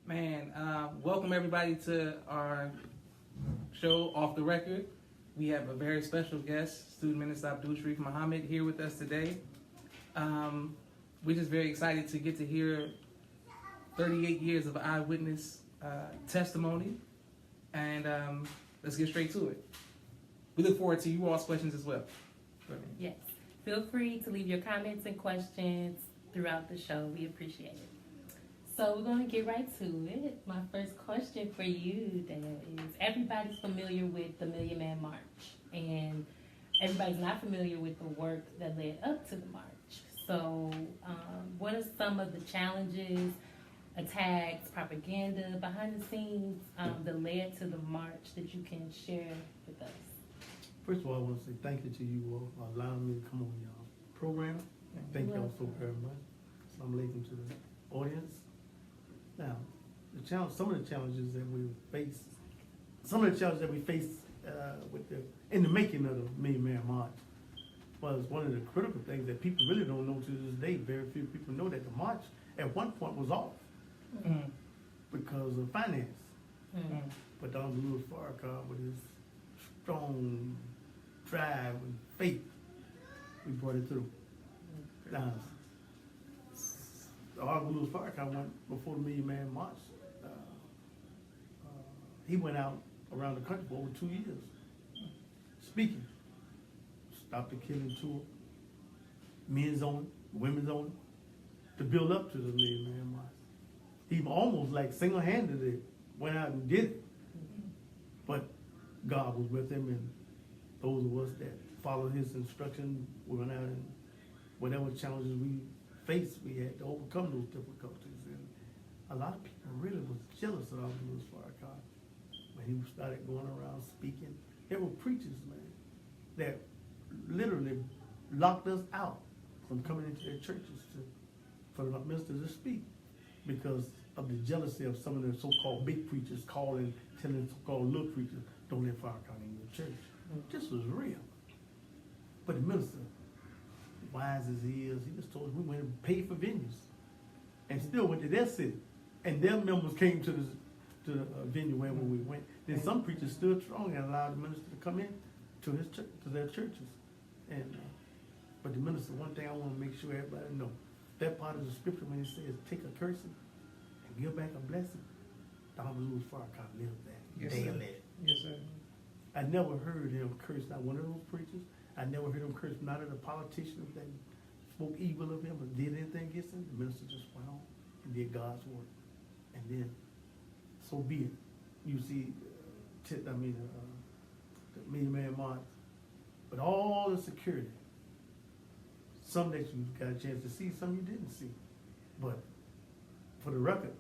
Man, welcome everybody to our show, Off the Record. We have a very special guest, Student Minister Sharrieff.He here with us today. We're just very excited to get to hear 38 years of eyewitness testimony, and let's get straight to it. We look forward to you all's questions as well. Yes. Feel free to leave your comments and questions throughout the show. We appreciate it. So we're going to get right to it. My first question for you, Dad, is everybody's familiar with the Million Man March, and everybody's not familiar with the work that led up to the march. So what are some of the challenges, attacks, propaganda, behind the scenes that led to the march that you can share with us? First of all, I want to say thank you to you all for allowing me to come on y'all program. Thank y'all so very much. Assalamu alaikum to the audience. Now, some of the challenges that we face in the making of the Million Man March was one of the critical things that people really don't know to this day. Very few people know that the march at one point was off because of finance. But Dr. Farrakhan, with his strong drive and faith, we brought it through. Now, Minister Farrakhan went before the Million Man March. He went out around the country for over 2 years, speaking. Stopped the killing tour, men's only, women's only, to build up to the Million Man March. He almost like single-handedly went out and did it. But God was with him, and those of us that followed his instruction, we went out and whatever challenges we faced, we had to overcome those difficulties. And a lot of people really was jealous of Minister Farrakhan when he started going around speaking. There were preachers, man, that literally locked us out from coming into their churches for the minister to speak because of the jealousy of some of the so-called big preachers telling so-called little preachers, don't let Farrakhan in your church. This was real. But the minister, wise as he is, he just told us we went and paid for venues and still went to their city. And their members came to the venue wherever we went. Then some preachers stood strong and allowed the minister to come in to his church, to their churches. And but the minister, one thing I want to make sure everybody know, that part of the scripture when it says take a cursing and give back a blessing, Dr. Farrakhan lived that. Yes, They sir. lived. Yes, sir. I never heard him curse not one of those preachers. I never heard him curse not of the politicians that spoke evil of him or did anything against him. The minister just went on and did God's work. And then, so be it. You see, the Million Man March, but all the security, some that you got a chance to see, some you didn't see. But for the record,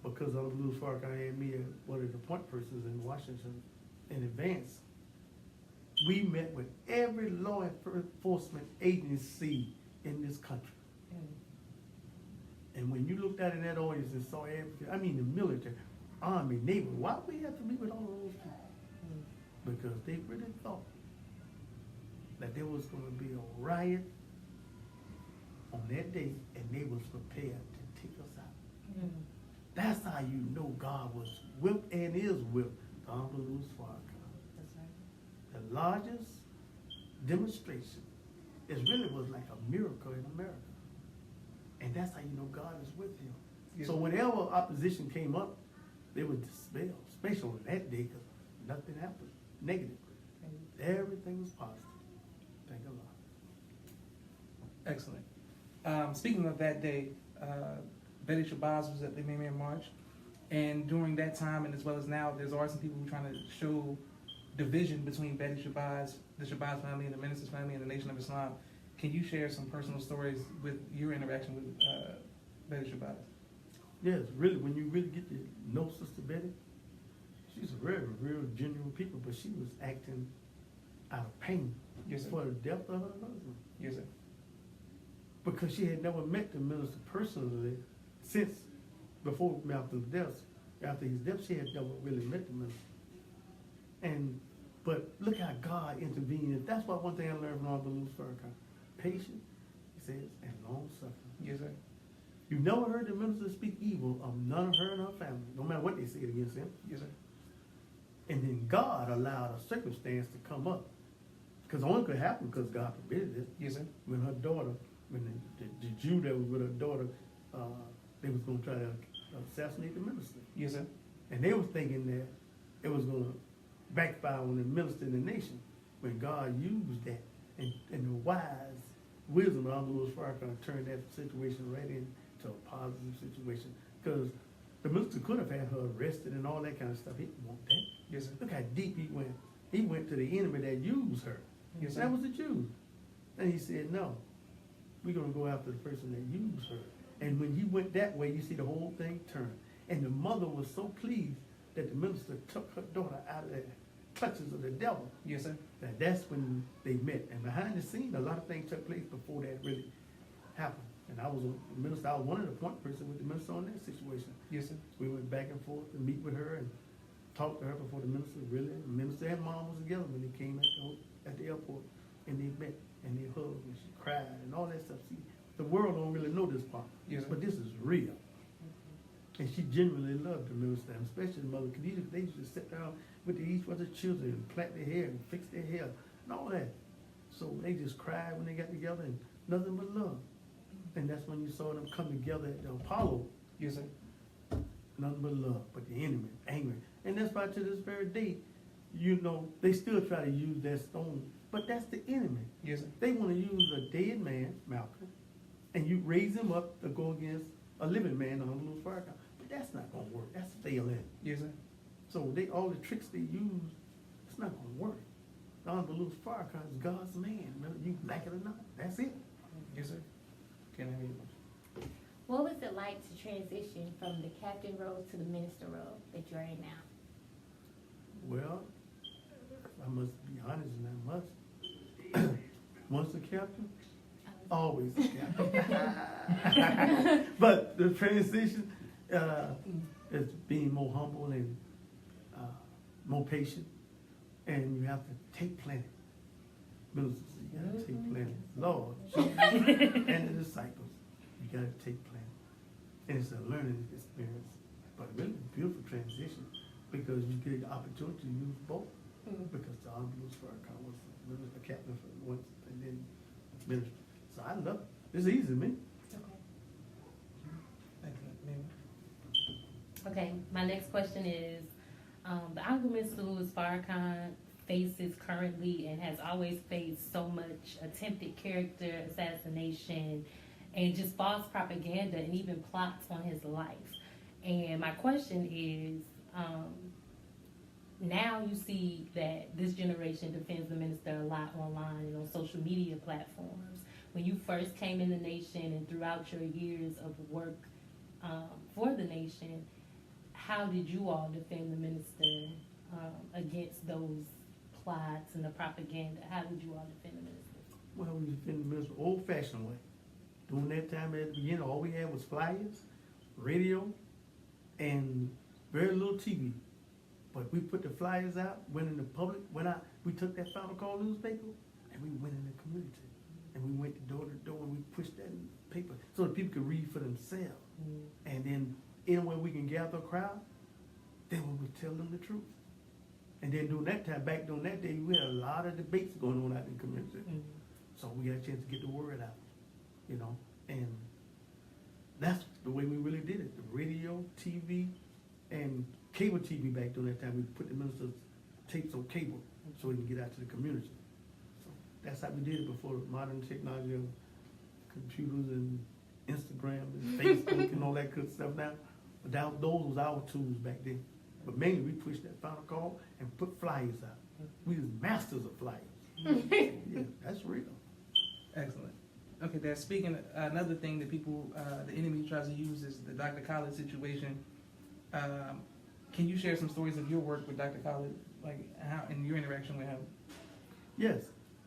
because of Minister Farrakhan and me, one of the point persons in Washington in advance, we met with every law enforcement agency in this country. And when you looked at it in that audience and saw everything, I mean the military, Army, Navy, why do we have to meet with all of those people? Because they really thought that there was going to be a riot on that day, and they was prepared to take us out. That's how you know God was with and is with Dr. Minister Farrakhan. That's right. The largest demonstration, it really was like a miracle in America. And that's how you know God is with him. Yeah. So whenever opposition came up, they were dispelled, especially on that day, because nothing happened negative. Everything was positive. Thank the Lord. Excellent. Speaking of that day, Betty Shabazz was at the Million Man March, and during that time and as well as now, there's always some people who are trying to show division between Betty Shabazz, the Shabazz family, and the Minister's family, and the Nation of Islam. Can you share some personal stories with your interaction with Betty Shabazz? Yes, really, when you really get to know Sister Betty, she's a real genuine people, but she was acting out of pain for the death of her husband. Yes, sir. Because she had never met the minister personally since before Malcolm's death. After his death, she had never really met the minister. But look how God intervened. That's why one thing I learned from Minister Sharrieff. Patient, he says, and long suffering. Yes, sir. You never heard the minister speak evil of none of her and her family, no matter what they said against him. Yes, sir. And then God allowed a circumstance to come up. Because only could happen because God permitted it. Yes, sir. When her daughter, when the Jew that was with her daughter, they was going to try to assassinate the minister. Yes, sir. And they was thinking that it was going to backfire on the minister in the nation. When God used that and the wise wisdom of Louis Farrakhan turned that situation right into a positive situation. Because the minister could have had her arrested and all that kind of stuff. He didn't want that. Yes, sir. Look how deep he went. He went to the enemy that used her. Yes, sir. That was the Jews. And he said, no, we're going to go after the person that used her. And when he went that way, you see the whole thing turn. And the mother was so pleased that the minister took her daughter out of the clutches of the devil. Yes, sir. That's when they met. And behind the scene, a lot of things took place before that really happened. And I was a minister. I was one of the point person with the minister on that situation. Yes, sir. We went back and forth to meet with her and talk to her before the minister really. The minister and mom was together when they came at the airport, and they met and they hugged and she cried and all that stuff. See, the world don't really know this part, Yes, sir. but this is real. And she genuinely loved the minister, and especially the mother. Cause they used to sit down with each other's children and plait their hair and fix their hair and all that. So they just cried when they got together and nothing but love. And that's when you saw them come together at the Apollo. Yes, sir. Nothing but love, but the enemy, angry. And that's why to this very day, you know, they still try to use that stone. But that's the enemy. Yes, sir. They want to use a dead man, Malcolm, and you raise him up to go against a living man, Louis Farrakhan. But that's not going to work. That's failing. Yes, sir. So all the tricks they use, it's not going to work. Louis Farrakhan is God's man. You like it or not. That's it. Yes, sir. Can I hear you? What was it like to transition from the captain role to the minister role that you're in now? Well, I must be honest, and I must. Once a captain, always a captain. But the transition is being more humble and more patient, and you have to take planning. Ministers, you got to take planning. Lord, and the disciples, you got to take planning. And it's a learning experience, but really a beautiful transition because you get the opportunity to use both. Because John Louis Farrakhan was a captain for once and then minister. So I love it. It's easy to me. Thank you, ma'am. Okay, my next question is, the Honorable Minister Louis Farrakhan faces currently and has always faced so much attempted character assassination and just false propaganda and even plots on his life. And my question is, now you see that this generation defends the minister a lot online and on social media platforms. When you first came in the nation and throughout your years of work for the nation, how did you all defend the minister against those plots and the propaganda? How did you all defend the minister? Well, we defend the minister old-fashioned way. During that time at the beginning, all we had was flyers, radio, and very little TV. But we put the flyers out, went in the public, we took that Final Call newspaper, and we went in the community. And we went door to door, and we pushed that in the paper so that people could read for themselves. And then anywhere we can gather a crowd, then we would tell them the truth. And then during that time, back during that day, we had a lot of debates going on out in the community. So we got a chance to get the word out, you know. And that's the way we really did it. The radio, TV, and cable TV back during that time. We put the minister's tapes on cable so we can get out to the community. So that's how we did it before modern technology of computers and Instagram and Facebook and all that good stuff now. But those was our tools back then. But mainly we pushed that Final Call and put flyers out. We was masters of flyers. Yeah, that's real. Excellent. Okay, Dad, speaking, another thing that people, the enemy tries to use is the Dr. Khaled situation. Can you share some stories of your work with Dr. Khaled, like how, and your interaction with him? Yes.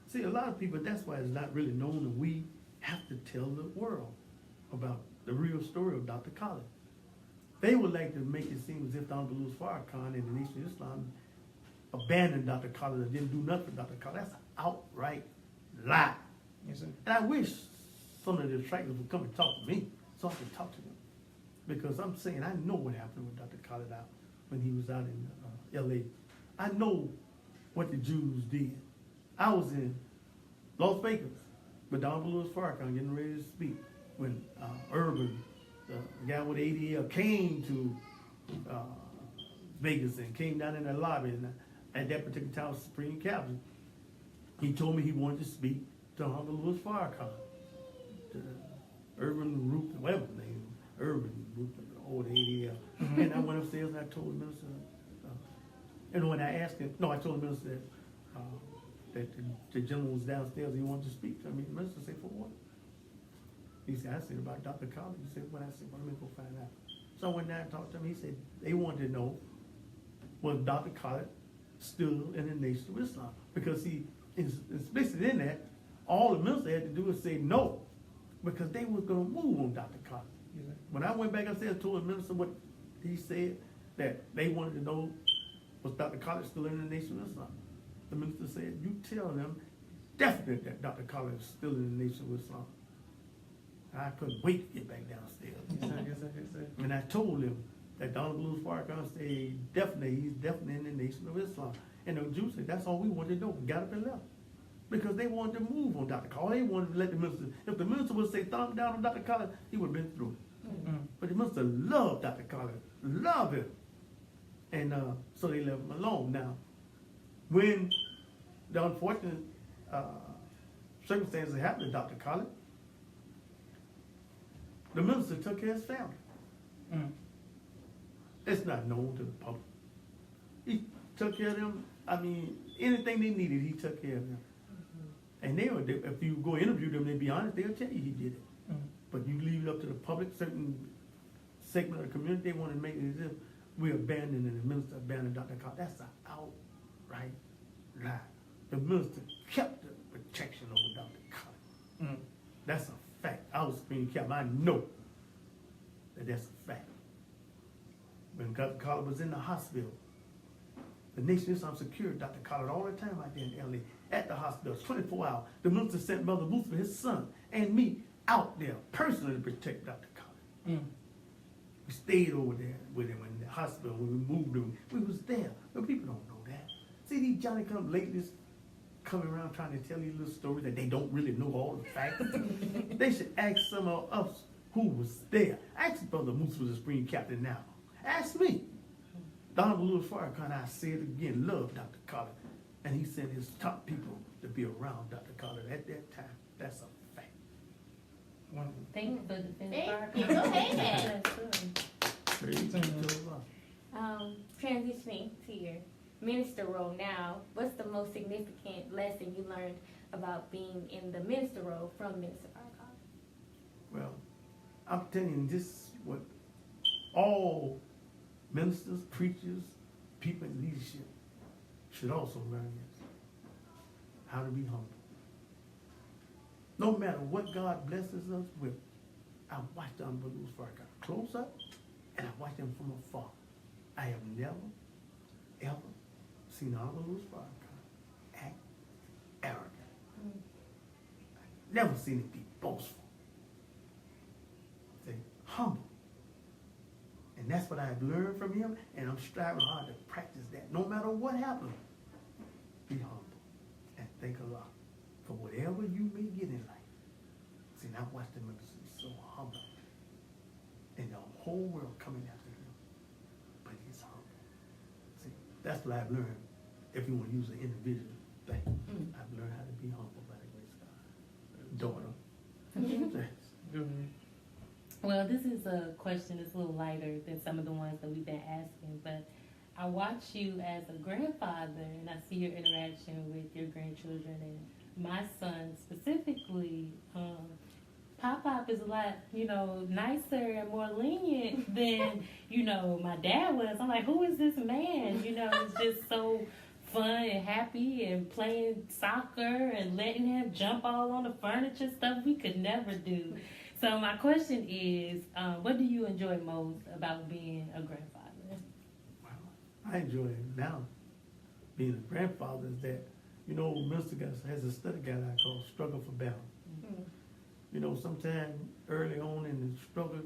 See, a lot of people, that's why it's not really known, and we have to tell the world about the real story of Dr. Khaled. They would like to make it seem as if the Honorable Louis Farrakhan and the Nation of Islam abandoned Dr. Khaled and didn't do nothing for Dr. Khaled. That's an outright lie. Yes, sir. And I wish some of the detractors would come and talk to me so I can talk to them. Because I'm saying, I know what happened with Dr. Khaled out when he was out in L.A. I know what the Jews did. I was in Las Vegas with Don Louis Farrakhan getting ready to speak when Urban, the guy with the ADL, came to Vegas and came down in the lobby. And at that particular time, Supreme Captain, he told me he wanted to speak to Don Louis Farrakhan, to Urban Root, whatever his name, Urban Root, or the ADL. And I went upstairs and I told the minister, and when I asked him, I told the minister that the gentleman was downstairs, he wanted to speak to me. The minister said, for what? He said, I said about Dr. Collins. He said, well, I said, well, let me go find out. So I went down and talked to him. He said, they wanted to know, was Dr. Collins still in the Nation of Islam? Because he is explicit in that, all the minister had to do was say no, because they was going to move on Dr. Collins. When I went back upstairs and told the minister what he said, that they wanted to know, was Dr. Collins still in the Nation of Islam? The minister said, you tell them definitely that Dr. Collins is still in the Nation of Islam. I couldn't wait to get back downstairs. Yes, sir. And I told him that Donald Blues Farrakhan said he's definitely in the Nation of Islam. And the Jews said, that's all we wanted to know. We got up and left. Because they wanted to move on Dr. Collins. They wanted to let the minister, if the minister would say thumb down on Dr. Collins, he would have been through it. But the minister loved Dr. Collins, loved him. And so they left him alone. Now, when the unfortunate circumstances happened to Dr. Collins, the minister took care of his family. It's not known to the public. He took care of them. I mean, anything they needed, he took care of them. And if you go interview them, they'll be honest, they'll tell you he did it. But you leave it up to the public, certain segment of the community, they want to make it as if we're abandoning and the minister abandoned Dr. Collins. That's an outright lie. The minister kept the protection over Dr. Collins. That's a fact. I was Supreme Captain. I know that that's a fact. When Dr. Collins was in the hospital, the Nation of Islam secured Dr. Collins all the time out there in L.A. at the hospital, 24 hours. The minister sent Mother Ruth for his son and me out there personally to protect Dr. Collins. We stayed over there with him in the hospital when we moved him. We was there. But people don't know that. See, these Johnny-come-latelys coming around trying to tell you little stories that they don't really know all the facts. They should ask some of us who was there. Ask Brother Moose was the Supreme Captain now. Ask me. Donald Louis Farrakhan, I say it again, loved Dr. Collins. And he sent his top people to be around Dr. Collins at that time. That's a fact. Wonderful. Thank you for defending Thank you. Farrakhan. Go ahead. That's good. Transitioning to your minister role now, what's the most significant lesson you learned about being in the minister role from Minister Farrakhan? Well, I'm telling you, this is what all ministers, preachers, people in leadership should also learn this. How to be humble. No matter what God blesses us with, I watched the unbelievers Farrakhan close up, and I watched them from afar. I have never, ever seen the unbelievers Farrakhan act arrogant. I've never seen it be boastful. Say, humble. And that's what I've learned from him, and I'm striving hard to practice that. No matter what happens, be humble and thank Allah for whatever you may get in life. See, I watched him be so humble, and the whole world coming after him, but he's humble. See, that's what I've learned. If you want to use an individual thing, I've learned how to be humble by the grace of God. Daughter. Good. Well, this is a question that's a little lighter than some of the ones that we've been asking, but I watch you as a grandfather, and I see your interaction with your grandchildren, and my son specifically, Pop-Pop is a lot, nicer and more lenient than, my dad was. I'm like, who is this man? It's just so fun and happy and playing soccer and letting him jump all on the furniture, stuff we could never do. So my question is, what do you enjoy most about being a grandfather? Well, I enjoy it now. Being a grandfather is that, Minister has a study guide I call Struggle for Balance. Sometimes early on in the struggle,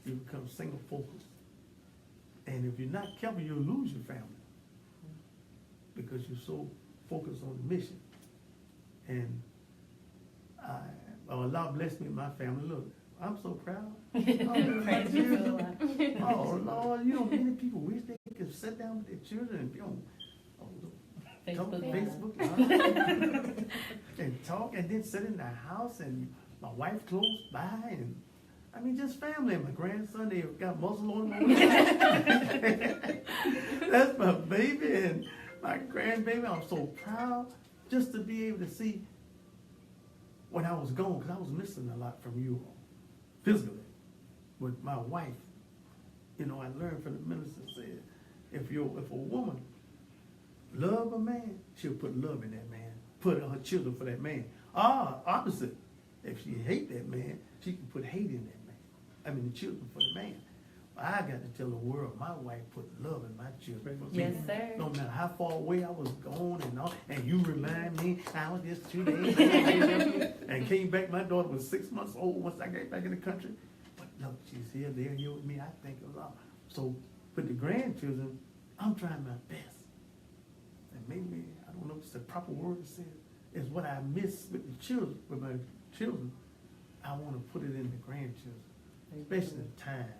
you become single focused. And if you're not careful, you'll lose your family because you're so focused on the mission. And Allah blessed me and my family. Look, I'm so proud. Oh, Lord, many people wish they could sit down with their children and be on Facebook and talk, and then sit in the house, and my wife close by, and I mean, just family. And my grandson, they got muscle on them. That's my baby and my grandbaby. I'm so proud just to be able to see when I was gone, because I was missing a lot from you all, physically. With my wife, I learned from the minister said, if a woman love a man, she'll put love in that man, put her children for that man. Opposite. If she hate that man, she can put hate in that man. I mean, the children for the man. I got to tell the world, my wife put love in my children for me. Yes, sir. No matter how far away I was gone and you remind me, I was just 2 days and came back. My daughter was 6 months old once I got back in the country. But look, she's here, they're here with me. I thank a lot. So with the grandchildren, I'm trying my best. And maybe, I don't know if it's the proper word to say it, is what I miss with the children, with my children. I want to put it in the grandchildren, especially the time.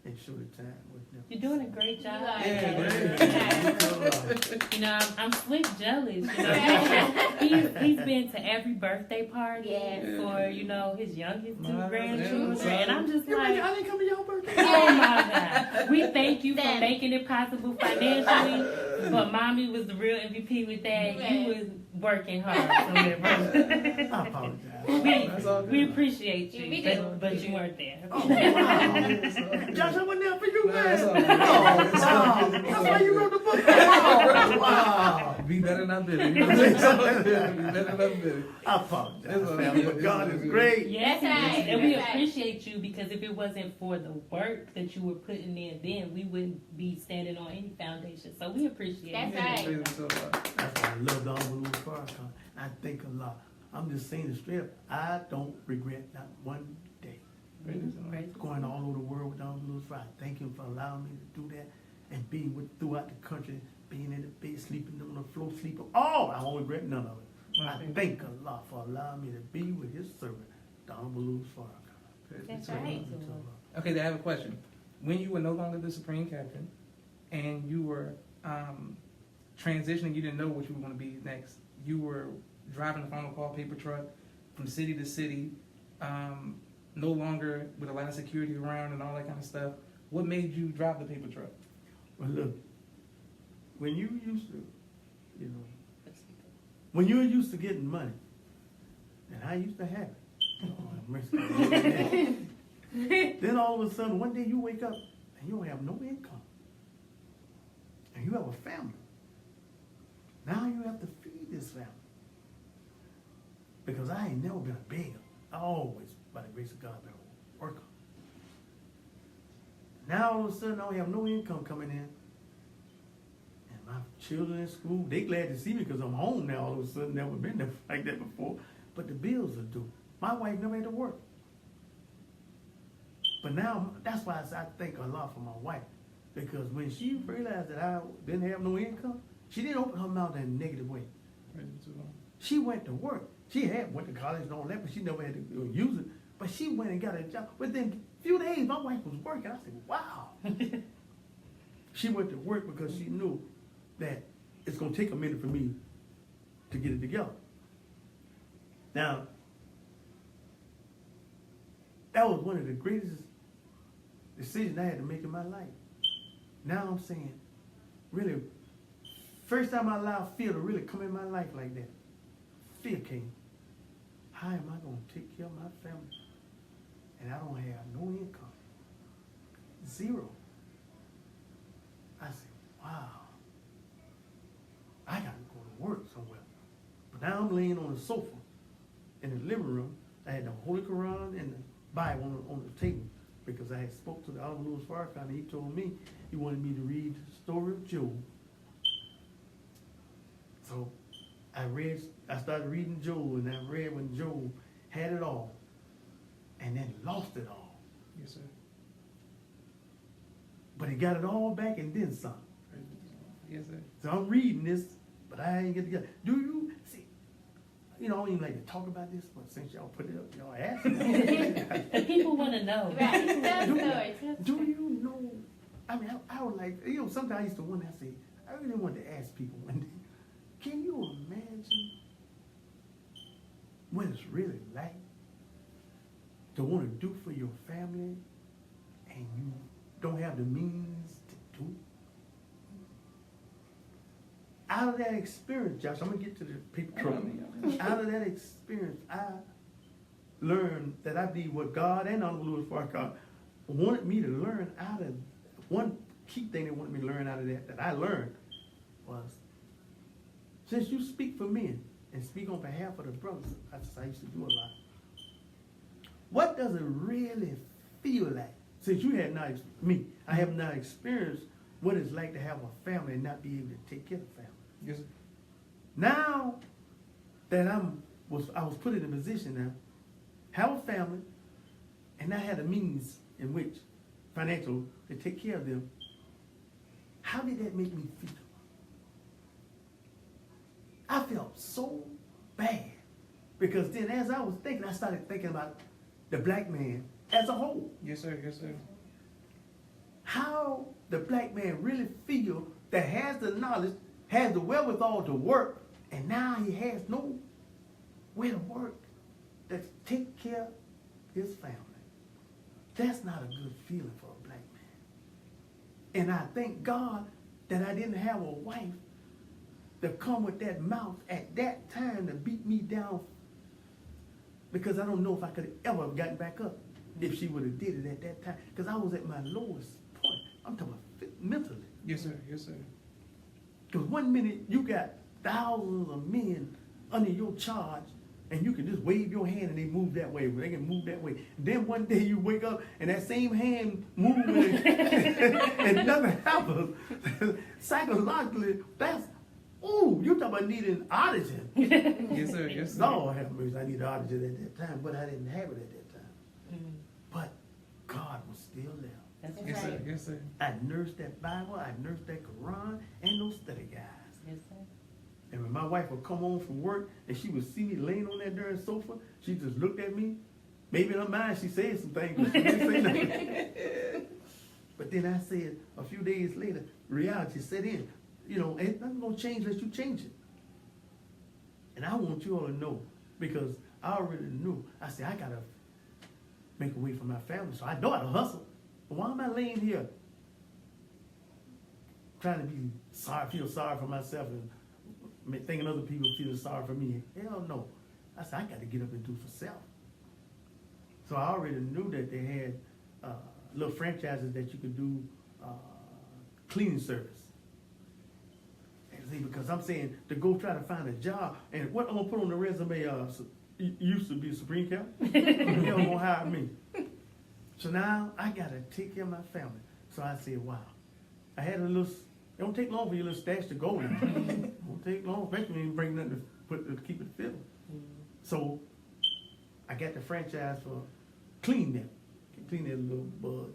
And show the time with them. You're doing a great job. I'm slick jealous. He's been to every birthday party for his youngest two grandchildren, and I'm just like, I didn't come to your birthday. Oh my God! We thank you for making it possible financially, but Mommy was the real MVP with that. You was working hard for that birthday. I apologize. We appreciate you, but you weren't there. Oh, wow. Josh, I wasn't there for you, man. That's why you wrote the book. Wow. Be better than bitter. Be better than bitter. I apologize, family, but God is great. Yes, and we appreciate you, because if it wasn't for the work that you were putting in, then we wouldn't be standing on any foundation. So we appreciate That's you. right. That's why I love the Honorable Farrakhan. I think a lot. I'm just saying it straight up. I don't regret not one day. Going all over the world with Honorable Farrakhan. I thank him for allowing me to do that and being throughout the country, being in the bed, sleeping on the floor, sleeping. I don't regret none of it. I thank Allah for allowing me to be with his servant, the Honorable Farrakhan. That's right. Okay, I have a question. When you were no longer the Supreme Captain and you were transitioning, you didn't know what you were going to be next. You were driving the final call paper truck from city to city, no longer with a lot of security around and all that kind of stuff. What made you drive the paper truck? Well, look, when you used to, when you were used to getting money, and I used to have it, then all of a sudden, one day you wake up and you don't have no income. And you have a family. Now you have to feed this family. Because I ain't never been a beggar. I always, by the grace of God, been a worker. Now all of a sudden I don't have no income coming in. And my children in school, they glad to see me because I'm home now all of a sudden. Never been there like that before. But the bills are due. My wife never had to work. But now, that's why I thank Allah for my wife. Because when she realized that I didn't have no income, she didn't open her mouth in a negative way. She went to work. She went to college and all that, but she never had to use it. But she went and got a job. Within a few days, my wife was working. I said, wow. She went to work because she knew that it's going to take a minute for me to get it together. Now, that was one of the greatest decisions I had to make in my life. Now I'm saying, really, first time I allowed fear to really come in my life like that. Fear came. How am I going to take care of my family? And I don't have no income. Zero. I said, wow. I got to go to work somewhere. But now I'm laying on the sofa in the living room. I had the Holy Quran and the Bible on the table because I had spoke to the Honorable Farrakhan and he told me he wanted me to read the story of Job. So I started reading Job, and I read when Job had it all. and then lost it all. Yes, sir. But he got it all back and then some. Yes, sir. So I'm reading this, but I ain't get together. Do you see? You know, I don't even like to talk about this, but since y'all put it up, y'all ask me. The people want to know. Right. Tell the story. Do you know? I mean, I would like, you know, sometimes I used to wonder, I say, I really wanted to ask people one day, can you imagine what it's really like to want to do for your family and you don't have the means to do it? Out of that experience, Josh, I'm going to get to the people trouble. Out of that experience, I learned that I believe what God and Honorable Louis Farrakhan wanted me to learn out of. One key thing they wanted me to learn out of that I learned was, since you speak for men and speak on behalf of the brothers, I used to do a lot. What does it really feel like? Since you had not, I have not experienced what it's like to have a family and not be able to take care of the family. Yes, sir. Now that I was put in a position now, have a family, and I had the means in which financial to take care of them, how did that make me feel? I felt so bad because then as I was thinking, I started thinking about the black man as a whole. Yes, sir. Yes, sir. How the black man really feel that has the knowledge, has the wherewithal to work, and now he has no way to work to take care of his family. That's not a good feeling for a black man. And I thank God that I didn't have a wife to come with that mouth at that time to beat me down, because I don't know if I could have ever gotten back up if she would have did it at that time, because I was at my lowest point. I'm talking about mentally. Yes, sir. Yes, sir. Because one minute you got thousands of men under your charge, and you can just wave your hand and they move that way. They can move that way. Then one day you wake up and that same hand moves and nothing happens. Psychologically, that's, ooh, you talk about needing oxygen. Yes, sir. Yes, sir. Lord have mercy, I needed oxygen at that time, but I didn't have it at that time. Mm. But God was still there. That's Yes, right. sir. Yes, sir. I nursed that Bible, I nursed that Quran, and those study guides. Yes, sir. And when my wife would come home from work and she would see me laying on that darn sofa, she just looked at me. Maybe in her mind she said some things, but she didn't say nothing. But then I said, a few days later, reality set in. You know, ain't nothing gonna change unless you change it. And I want you all to know, because I already knew. I said, I gotta make a way for my family, so I know how to hustle. But why am I laying here trying to be sorry, feel sorry for myself and thinking other people feel sorry for me? Hell no. I said, I got to get up and do for self. So I already knew that they had little franchises that you could do cleaning service. And see, because I'm saying to go try to find a job, and what I'm going to put on the resume, used to be Supreme County. They don't going to hire me. So now I got to take care of my family. So I said, wow. I had a little, it don't take long for your little stash to go now. It won't take long, especially when you bring nothing to keep it filled. So I got the franchise for clean them. Clean that little bug.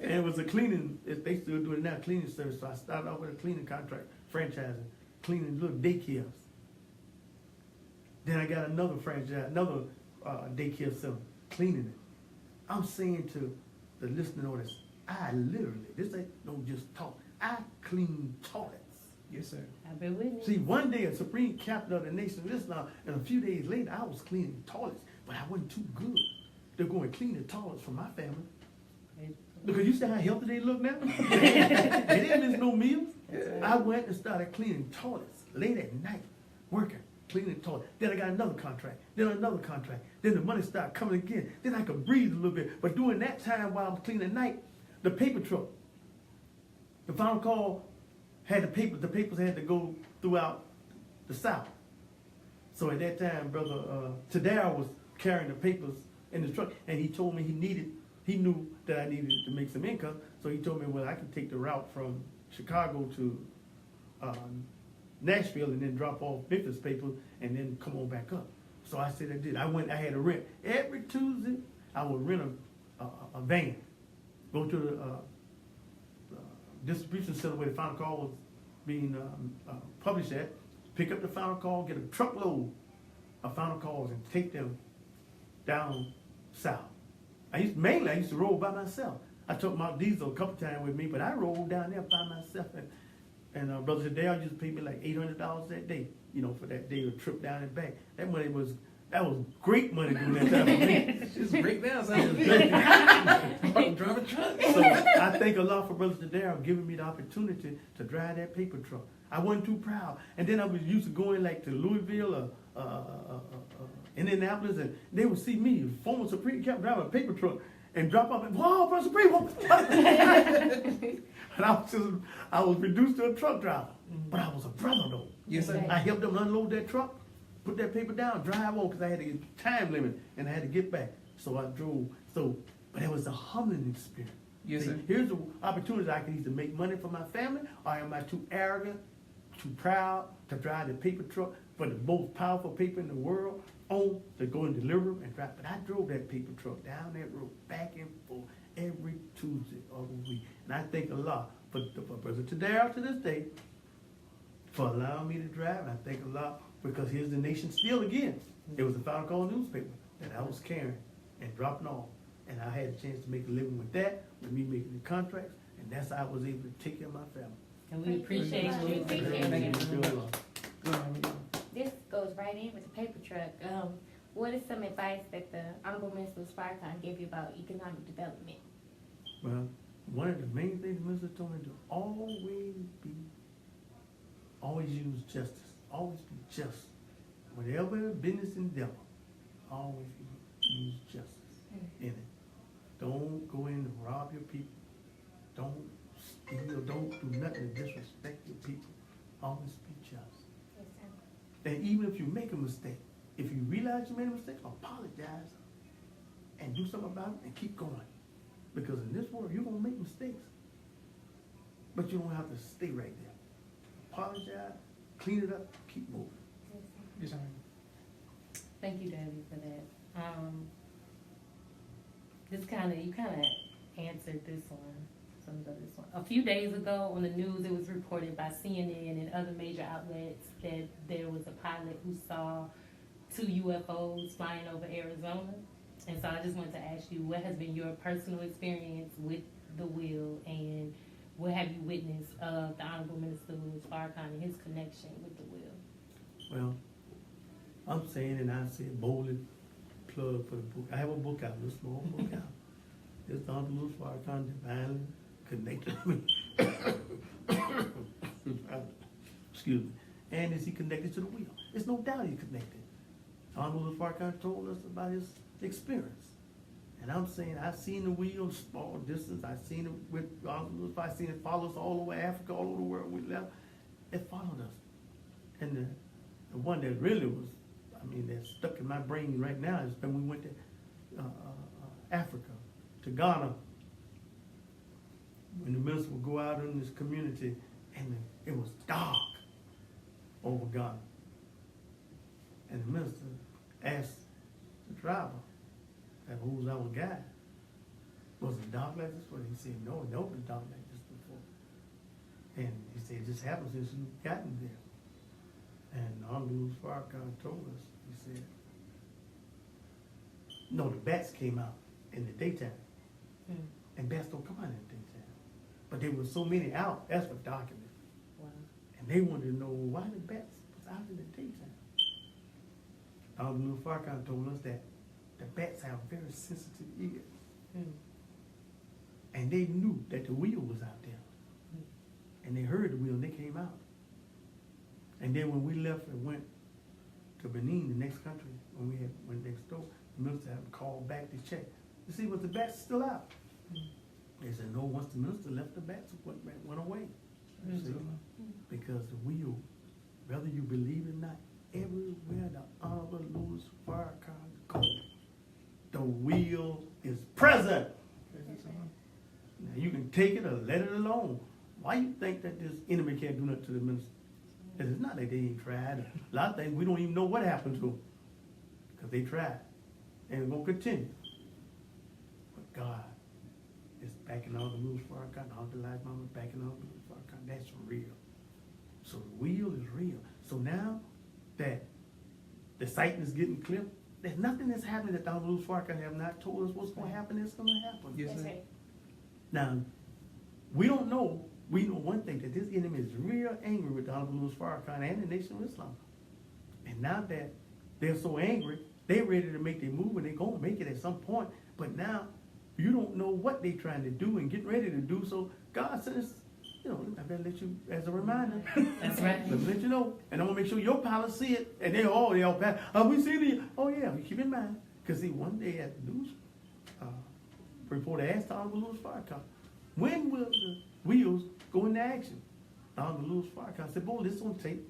And it was a cleaning, they still do it now, cleaning service. So I started off with a cleaning contract, franchising, cleaning little daycares. Then I got another franchise, another daycare center, cleaning it. I'm saying to the listening audience, I literally, this ain't no just talk, I clean toilets. Yes, sir. I've been with See, one day a supreme captain of the nation of Islam, and a few days later I was cleaning toilets, but I wasn't too good to go and clean the toilets for my family. Because you see how healthy they look now? They didn't miss no meals. I went and started cleaning toilets late at night, working, cleaning toilets. Then I got another contract, then another contract. Then the money started coming again. Then I could breathe a little bit. But during that time while I was cleaning at night, the paper truck, the final call had the papers had to go throughout the South. So at that time, Brother Tadar was carrying the papers in the truck, and he told me he knew that I needed to make some income, so he told me, well, I can take the route from Chicago to Nashville and then drop off Memphis papers and then come on back up. So I said I did. I had to rent. Every Tuesday, I would rent a van. Go to the distribution center where the Final Call was being published at, pick up the Final Call, get a truckload of Final Calls and take them down south. I used to roll by myself. I took my diesel a couple times with me, but I rolled down there by myself. And Brother Dale used to pay me like $800 that day, for that day of trip down and back. That was great money during that time for me. It's great now, son. Drive a truck. So I thank Allah for Brother Dale giving me the opportunity to drive that paper truck. I wasn't too proud. And then I was used to going like to Louisville or Indianapolis, and they would see me, former Supreme, kept driving a paper truck and drop off and, whoa, Brother Supreme. And I was reduced to a truck driver. But I was a brother though. Yes, sir. I helped them unload that truck, put that paper down, drive on, because I had to get time limit and I had to get back. So I drove. But it was a humbling experience. Yes, sir. Here's the opportunity. I can either make money for my family, or am I too arrogant, too proud to drive the paper truck for the most powerful paper in the world to go and deliver them and drive. But I drove that paper truck down that road back and forth every Tuesday of the week. And I thank Allah for Brother Tadar to this day for allowing me to drive. And I thank Allah because here's the nation still again. It was a Final Call newspaper that I was carrying and dropping off. And I had a chance to make a living with that, with me making the contracts, and that's how I was able to take care of my family. And we appreciate you. This goes right in with the paper truck. What is some advice that the Honorable Minister Farrakhan gave you about economic development? Well, one of the main things the minister told me to always use justice. Always be just. Whatever business endeavor, always use justice in it. Don't go in and rob your people. Don't steal. Don't do nothing to disrespect your people. Always be just. Yes, sir. And even if you make a mistake, if you realize you made a mistake, apologize and do something about it and keep going. Because in this world, you're going to make mistakes. But you don't have to stay right there. Apologize, clean it up, keep moving. Yes, sir. Thank you, Daddy, for that. You kind of answered this one. A few days ago on the news, it was reported by CNN and other major outlets that there was a pilot who saw 2 UFOs flying over Arizona. And so I just wanted to ask you, what has been your personal experience with the wheel, and what have you witnessed of the Honorable Minister Farrakhan and his connection with the wheel? Well, I'm saying, and I say boldly, plug for the book. I have a book out, a small book out. It's the Honorable Farrakhan divinely connected me. Excuse me. And is he connected to the wheel? There's no doubt he's connected. Honorable Farrakhan told us about his experience. And I'm saying, I've seen the wheel small distance. I've seen it with Honorable. I've seen it follow us all over Africa, all over the world we left. It followed us. And the one that really was, that's stuck in my brain right now is when we went to Africa, to Ghana. When the minister would go out in this community, and it was dark over Ghana. And the minister asked the driver, who was our guide, was it dark like this before? He said, no, it never been dark like this before. And he said, it just happened since you've gotten there. And Honorable Farrakhan told us, he said, no, the bats came out in the daytime. And bats don't come out in the daytime. But there were so many out, that's what darkened it. Wow. And they wanted to know why the bats was out in the daytime. Honorable Farrakhan told us that the bats have very sensitive ears. And they knew that the wheel was out there. And they heard the wheel and they came out. And then when we left and went to Benin, the next country, when we went next door, the minister had to call back to check to see was the bats still out. They said no. Once the minister left, the bats went away. See? Because the wheel, whether you believe it or not, everywhere the Honorable Louis Farrakhan goes, the wheel is present. Now you can take it or let it alone. Why you think that this enemy can't do nothing to the minister? It's not like they ain't tried. A lot of things we don't even know what happened to them. because they tried. And it's going to continue. But God is backing all the moves for our God. All the lives, mama, backing all the moves for our God. That's real. So the wheel is real. So now that the sighting is getting clear, there's nothing that's happening that the Honorable Farrakhan have not told us what's going to happen. It's going to happen. Yes, That's sir. right. Now, we don't know. We know one thing, that this enemy is real angry with the Honorable Farrakhan and the Nation of Islam. And now that they're so angry, they're ready to make their move, and they're going to make it at some point. But now, you don't know what they're trying to do and getting ready to do. So God says, you know, I better let you, as a reminder. That's right. Let me let you know. And I'm going to make sure your pilots see it. And they all back. Oh, we see it. Oh, yeah. You keep in mind. Because see, one day at the news reporter asked Honorable Louis Farrakhan, when will the wheels go into action? Honorable Louis Farrakhan said, boy, this on tape.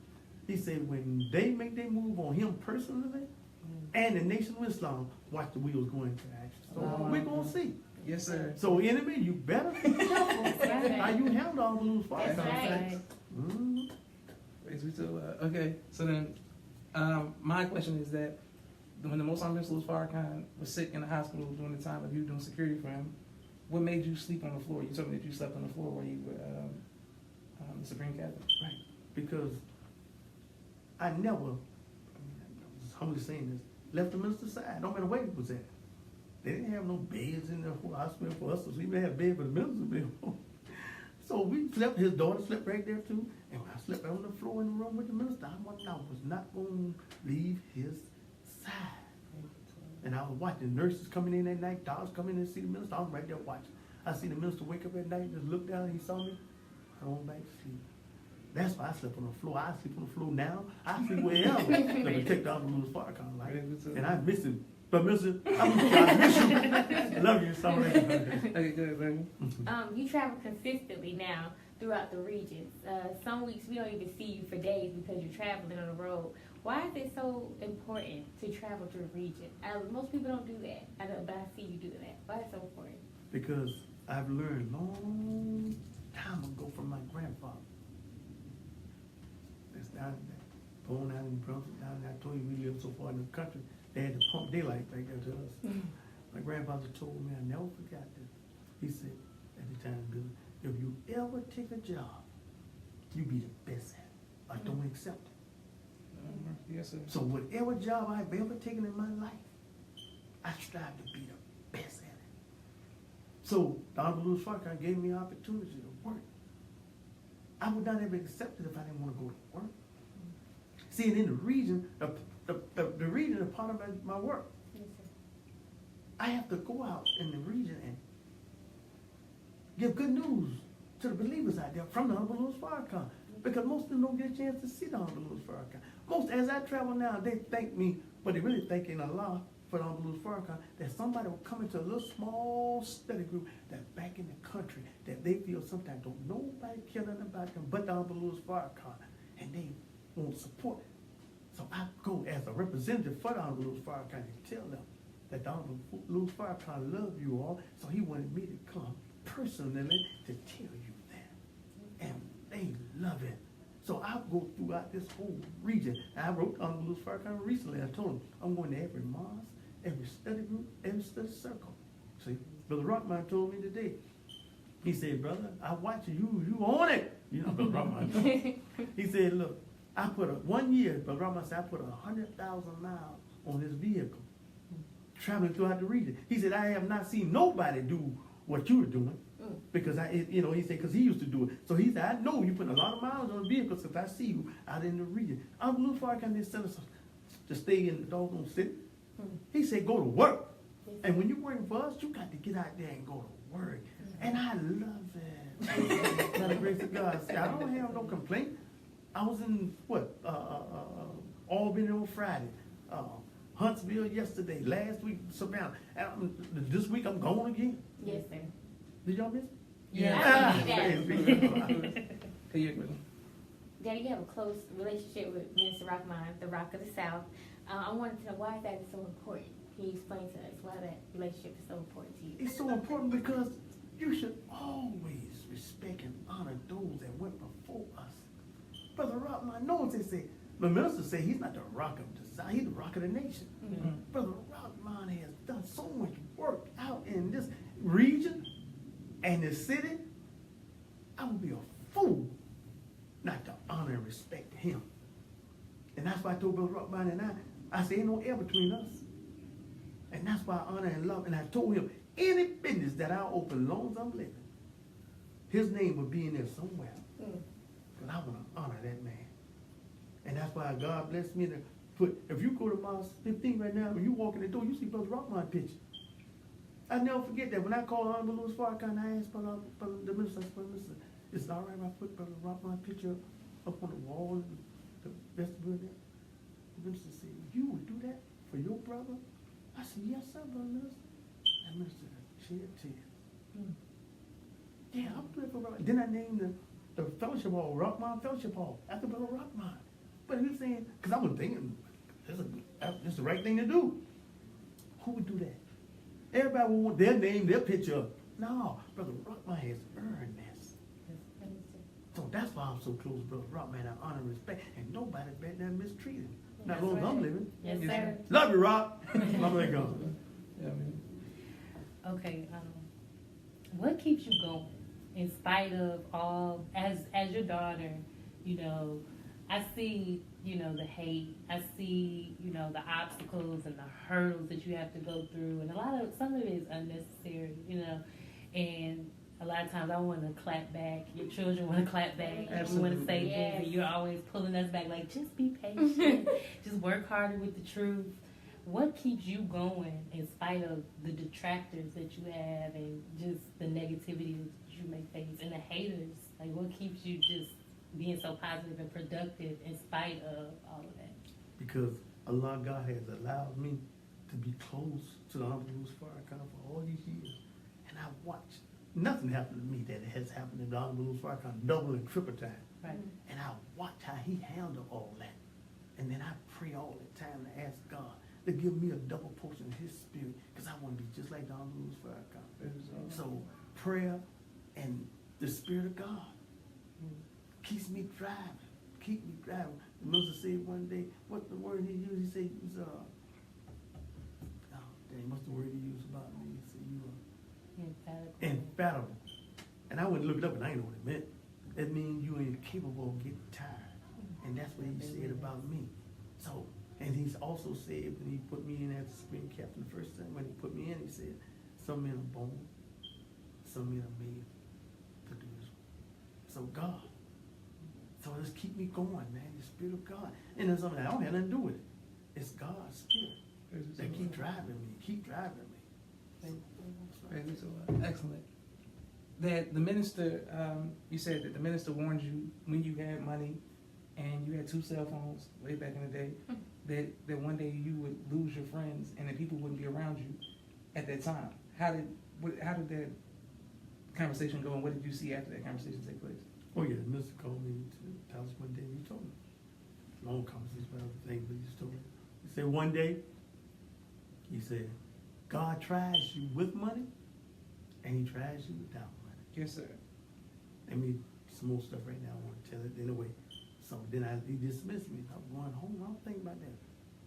He said, when they make their move on him personally and the Nation of Islam, watch the wheels go into action. So we're going to see. Yes, sir. So enemy, you better be careful right. how you handle Honorable Louis Farrakhan. That's right. Mhm. Praise be to God. Okay, so then my question is that when the Most Honorable Louis Farrakhan was sick in the hospital during the time of you doing security for him, what made you sleep on the floor? You told me that you slept on the floor where you were the Supreme Captain. Right. Because I never, I'm just humbly saying this, left the minister's side, no matter where he was at. They didn't have no beds in the hospital for us to sleep. They had a bed for the minister's bed. So we slept, his daughter slept right there too. And when I slept on the floor in the room with the minister, I was not going to leave his side. And I was watching nurses coming in at night, doctors coming in to see the minister. I was right there watching. I see the minister wake up at night, just look down, he saw me. I went back to sleep. That's why I slept on the floor. I sleep on the floor now. I sleep wherever to protect the Honorable Louis Farrakhan life. And I miss him. But mister, I miss you. Love you so much. Okay, good, baby. You travel consistently now throughout the regions. Some weeks we don't even see you for days because you're traveling on the road. Why is it so important to travel to the region? Most people don't do that. I know, but I see you do that. Why is it so important? Because I've learned long time ago from my grandfather. That's down there. Born out in Brunswick, down there. I told you we live so far in the country. They had to pump daylight back there to us. My grandfather told me, I never forgot this. He said, at the time, Billy, if you ever take a job, you be the best at it. Or don't accept it. Yes, sir. So whatever job I've ever taken in my life, I strive to be the best at it. So Honorable Louis Farrakhan gave me an opportunity to work. I would not have accepted if I didn't want to go to work. See, and in the region, the region is part of my work. Yes, sir. I have to go out in the region and give good news to the believers out there from the Honorable Louis Farrakhan. Because most of them don't get a chance to see the Honorable Louis Farrakhan. Most, as I travel now, they thank me, but they really thanking Allah for the Honorable Louis Farrakhan, that somebody will come into a little small study group that's back in the country, that they feel sometimes don't nobody care nothing about them but the Honorable Louis Farrakhan, and they won't support. So I go as a representative for the Honorable Louis Farrakhan and tell them that the Honorable Louis Farrakhan loves you all, so he wanted me to come personally to tell you that. And they love it. So I go throughout this whole region. I wrote on Louis Farrakhan recently. I told him I'm going to every mosque, every study group, every study circle. See, Brother Rockman told me today. He said, brother, I watch you. You on it. You know, Brother Rockman. He said, look, I put 1 year. Brother Rockman said I put 100,000 miles on this vehicle, traveling throughout the region. He said I have not seen nobody do what you were doing. Because he said, because he used to do it. So he said, I know you put a lot of miles on the vehicle since I see you out in the region. I'm Louis Farrakhan didn't send us to stay in the doggone city. He said, go to work. And when you're working for us, you got to get out there and go to work. And I love it. By the grace of God. See, I don't have no complaint. I was in, Albany on Friday. Huntsville yesterday. Last week, Savannah. And this week, I'm going again. Yes, sir. Did y'all miss it? Yeah. Daddy, you have a close relationship with Minister Rockman, the Rock of the South. I wanted to know why that is so important. Can you explain to us why that relationship is so important to you? It's so important because you should always respect and honor those that went before us. Brother Rockman knows they say, the minister say he's not the rock of the South. He's the rock of the nation. Mm-hmm. Brother Rockman has done so much work out in this region and the city. I would be a fool not to honor and respect him. And that's why I told Brother Rockman and I said, ain't no air between us. And that's why I honor and love. And I told him, any business that I open, as long as I'm living, his name will be in there somewhere. Because I want to honor that man. And that's why God blessed me to put, if you go to Mile 15 right now, when you walk in the door, you see Brother Rockman picture. I never forget that. When I called Honorable Louis Farrakhan, I asked the minister, is it all right if I put Brother Rockman picture up on the wall in the vestibule there? The minister said, you would do that for your brother? I said, yes, sir, brother minister. That minister shed tears. Yeah, I'll do it for Rockman. Then I named the fellowship hall, Rockman Fellowship Hall, after Brother Rockman. But he was saying, because I was thinking, this is the right thing to do. Who would do that? Everybody would want their name, their picture up. No, Brother Rockman has earned this. So that's why I'm so close to Brother Rockman. I honor and respect, and nobody better than mistreat him. Not long as I'm living. Yes, sir. Love you, Rock. I'm like, Yeah, man. Okay, what keeps you going in spite of all, as your daughter, you know, I see, you know, the hate, I see, you know, the obstacles and the hurdles that you have to go through, and some of it is unnecessary, you know, and a lot of times I want to clap back, your children want to clap back, we want to say things, and you're always pulling us back, like, just be patient, just work harder with the truth. What keeps you going in spite of the detractors that you have and just the negativity that you may face and the haters? Like, what keeps you just being so positive and productive in spite of all of that? because Allah God has allowed me to be close to the Honorable Louis Farrakhan for all these years. And I watch nothing happen to me that has happened to the Honorable Louis Farrakhan double and triple time. Right. And I watch how he handled all that. And then I pray all the time to ask God to give me a double portion of his spirit, because I want to be just like the Honorable Louis Farrakhan. So prayer and the Spirit of God keeps me driving. Keep me driving. The minister said one day, what the word he used? He said, he was, what's the word he used about me? He said, you are infallible. And I went and looked it up, and I didn't know what it meant. That means you ain't capable of getting tired. And that's what he said about me. So, and he's also said when he put me in as a spring captain the first time, when he put me in, he said, some men are born, some men are made to do this. So God. So just keep me going, man, the Spirit of God. And there's something I don't have nothing to do with it. It's God's Spirit that keep driving me, Excellent. That the minister, you said that the minister warned you when you had money and you had 2 cell phones way back in the day, that one day you would lose your friends and that people wouldn't be around you at that time. How did that conversation go, and what did you see after that conversation take place? Oh yeah, the minister called me to the house one day and he told me. Long conversation about other things, but he just told me. He said one day, he said, God tries you with money and he tries you without money. Yes, sir. I mean, some more stuff right now I want to tell it anyway. So then he dismissed me. I'm going home, I don't think about that.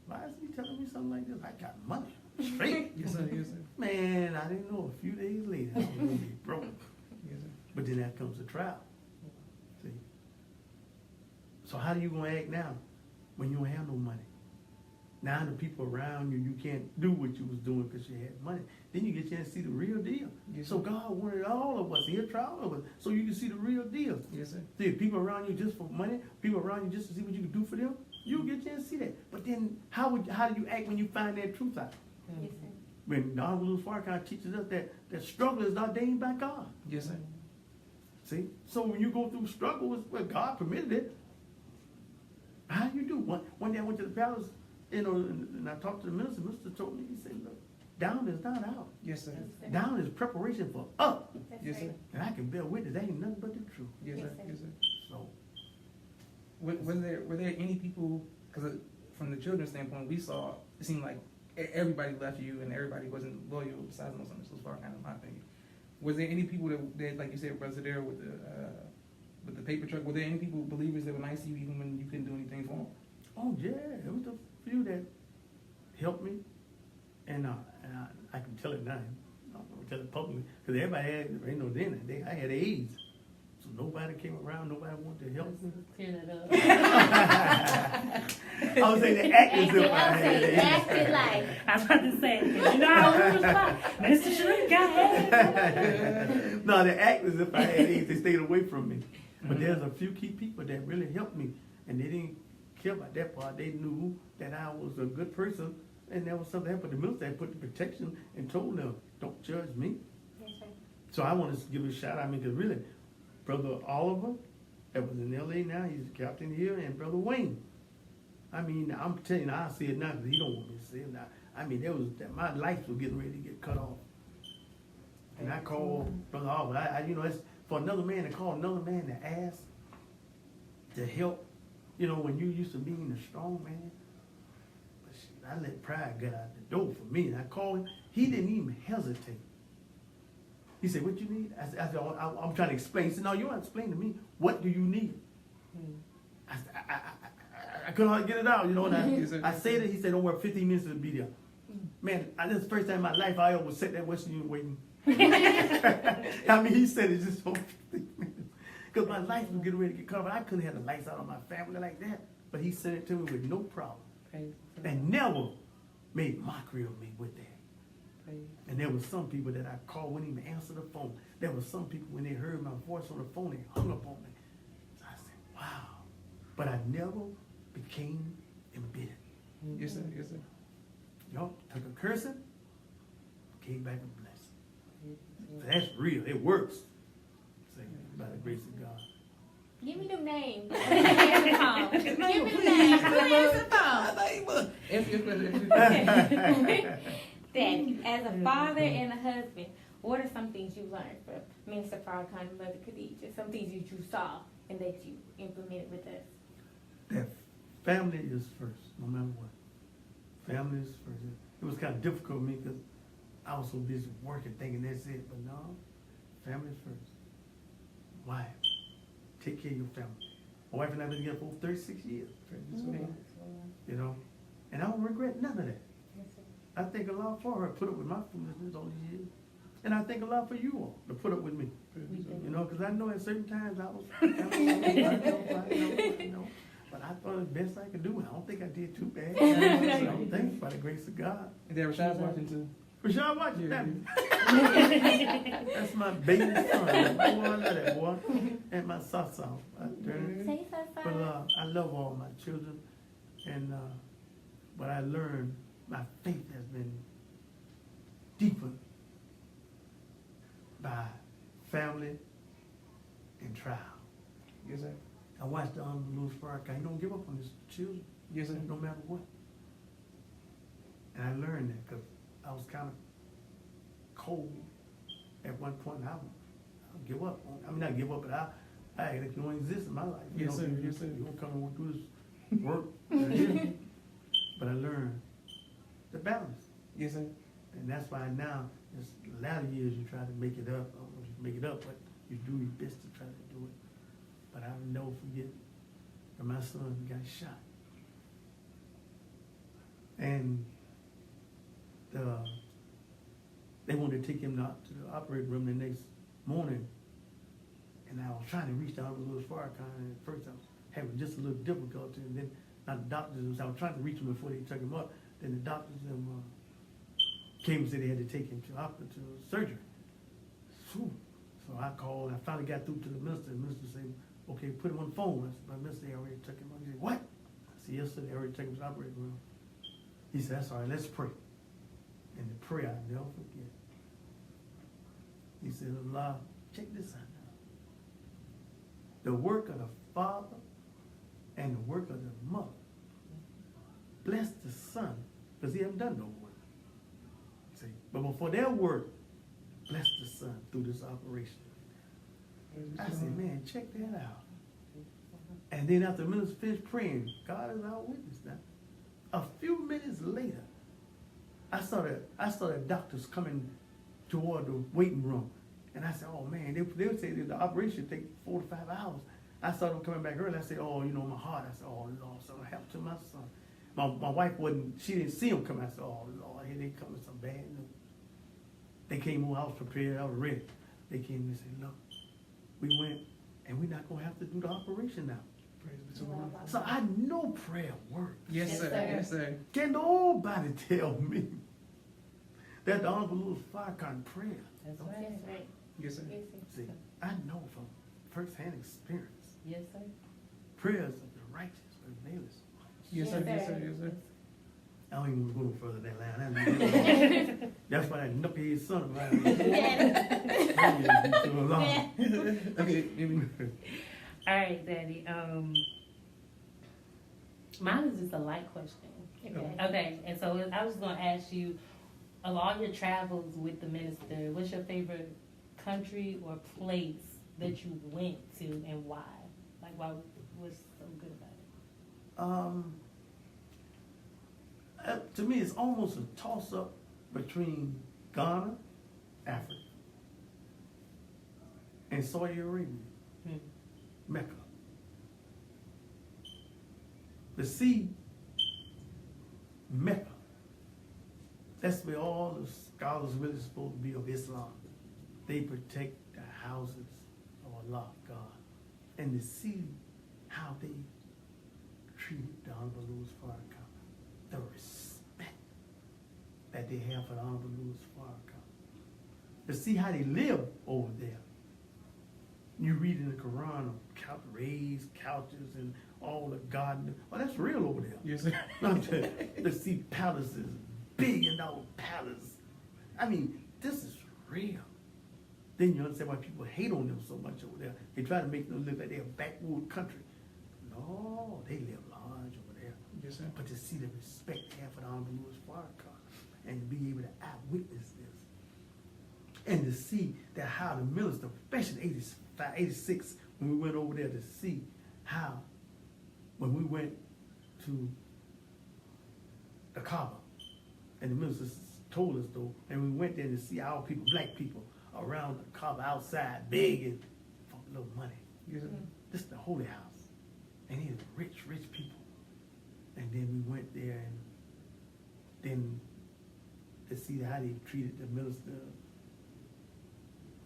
Why is he telling me something like this? I got money. Straight. Yes, sir. Yes, sir. Man, I didn't know. A few days later, I was going to be broke. Yes, sir. But then that comes the trial. See? So how are you going to act now when you don't have no money? Now the people around you can't do what you was doing because you had money. Then you get a chance to see the real deal. Yes, So sir. God wanted all of us, he'll try all of us, so you can see the real deal. Yes, sir. See, people around you just for money, people around you just to see what you can do for them, you'll get a chance to see that. But then how do you act when you find that truth out? Yes, sir. When the Honorable Louis Farrakhan teaches us that struggle is ordained by God. Yes, sir. See? So when you go through struggles, well, God permitted it. How do you do? One day I went to the palace, and I talked to the minister. The minister told me, he said, look, down is not out. Yes, sir. Down is preparation for up. That's Yes, right. sir. And I can bear witness, that ain't nothing but the truth. Yes, Yes, sir. sir. Yes, sir. So, Were there any people, because from the children's standpoint, we saw, it seemed like everybody left you and everybody wasn't loyal besides most of them, so far, kind of my opinion. Was there any people that like you said, Brother there with the paper truck, were there any people, believers that were nice to you even when you couldn't do anything for them? oh yeah, it was few that helped me, and I can tell it now. I'm gonna tell it publicly because everybody had, ain't no dinner. I had AIDS, so nobody came around. Nobody wanted to help me. Clear that up. I was saying they act as if I had AIDS. Acted like. I was about to say, you know how we respond. Minister Sharrieff got AIDS. No, they act as if I had AIDS. They stayed away from me. But there's a few key people that really helped me, and they didn't care about that part. They knew that I was a good person, and there was something happened. The military put the protection and told them, "Don't judge me." Yes, sir. So I want to give a shout out. I mean, because really, Brother Oliver, that was in L.A. now, he's the captain here, and Brother Wayne. I mean, I'm telling you, I say it now because he don't want me to say it now. I mean, there was that my life was getting ready to get cut off, and I called Brother Oliver. You know, it's for another man to call another man to ask to help. You know, when you used to being a strong man. But shit, I let pride get out the door for me, and I called him. He didn't even hesitate. He said, "What you need?" I said, I'm trying to explain. He said, "No, you don't explain to me. What do you need?" I said, I couldn't hardly get it out, you know. And I said it. He said, "Don't worry, 15 minutes to be there." Man, this is the first time in my life I ever sat that Western Union waiting. I mean, he said it just for 15 minutes. Because my life was getting ready to get covered. I couldn't have the lights out on my family like that. But he said it to me with no problem. And never made mockery of me with that. And there were some people that I called wouldn't even answer the phone. There were some people when they heard my voice on the phone, they hung up on me. So I said, wow. But I never became embittered. Yes, sir. Yes, sir. Y'all took a cursing, came back a blessing. So that's real. It works. Say, by the grace of God. Give me them names. Give me the names. Daddy, as a father and a husband, what are some things you learned from Minister Farrakhan and Mother Khadijah? Some things that you saw and that you implemented with us? That family is first, no matter what. Family is first. It was kind of difficult for me because I was so busy working, thinking that's it. But no, family is first. Wife, take care of your family. My wife and I have been together for over 36 years. You know, and I don't regret none of that. I thank a lot for her to put up with my foolishness all these years. And I thank a lot for you all to put up with me. You know, because I know at certain times I know. But I thought it best I could do. I don't think I did too bad. So thanks by the grace of God. And then Rashad's watching too. Rashad watching Yeah. that. That's my baby son. Boy, I love that boy. And my Sasa. Say But something. I love all my children. And what I learned, my faith has been deepened by family and trial. Yes, sir. I watched the Louis Farrakhan. He don't give up on his children, Yes, sir. no matter what. And I learned that because I was kind of cold at one point. I'll give up. I mean, not give up, but I act like you don't exist in my life. You Yes, know, sir. Yes, sir. You don't come and do this work. But I learned the balance. Yes, sir. And that's why now, this latter years, you try to make it up. I don't know if you can make it up, but you do your best to try to do it. But I'll never forget that my son got shot. And they wanted to take him out to the operating room the next morning. And I was trying to reach down to Louis Farrakhan. And at first I was having just a little difficulty. And then the doctors, I was trying to reach him before they took him up. Then the doctors came and said they had to take him to surgery. Whew. So I called, I finally got through to the minister. The minister said, okay, put him on the phone. I said, my minister, they already took him out. He said, what? I said, yes, sir, they already took him to the operating room. He said, that's all right, let's pray. And the prayer I'll never forget. He said, Allah, check this out now. The work of the father and the work of the mother. Bless the son, because he hasn't done no work. See, but before their work, bless the son through this operation. I said, man, check that out. And then after the minister finished praying, God is our witness now. A few minutes later, I saw the doctors coming toward the waiting room. And I said, oh man, they would say that the operation take 4 to 5 hours. I saw them coming back early. I said, oh, you know, my heart. I said, oh Lord, something happened to my son. My wife she didn't see them come. I said, oh Lord, here they come with some bad news. They came over, I was prepared, I was ready. They came and said, look, we went and we're not going to have to do the operation now. Praise be to the Lord. So I know prayer works. Yes, Yes, sir. sir. Yes, sir. Can nobody tell me that the Honorable Louis Farrakhan prayer? That's That's right. right. Yes, sir. Yes, sir. See, I know from first-hand experience, Yes, sir. prayers of the righteous availeth. Yes, sir. Yes, sir. Yes, sir. I don't even want to go no further than that line. That's why that knucklehead son of mine. Okay, maybe. All right, Daddy. Mine is just a light question. Okay. Okay, and so I was going to ask you, of all your travels with the minister, what's your favorite country or place that you went to and why? Like, what's so good about it? To me, it's almost a toss-up between Ghana, Africa, and Saudi Arabia, Mecca. To see Mecca, that's where all the scholars really supposed to be of Islam. They protect the houses of Allah, God. And to see how they treated the Honorable Louis Farrakhan, the respect that they have for the Honorable Louis Farrakhan. To see how they live over there. You read in the Quran of raised couches and all the garden. Well, that's real over there. Yes, sir. I'm telling you, to see palaces, billion-dollar palace. I mean, this is real. Then you understand why people hate on them so much over there. They try to make them look like they're a backwood country. No, they live large over there. Yes, sir. But to see the respect they have for the Honorable Louis Farrakhan and to be able to eyewitness this. And to see that how the minister, especially 85, 86, when we went over there to see how, when we went to the Kaaba, and the minister told us though, and we went there to see our people, black people, around the Kaaba outside, begging for a little money. Yes, sir. This is the holy house. And these rich, rich people. And then we went there and then to see how they treated the minister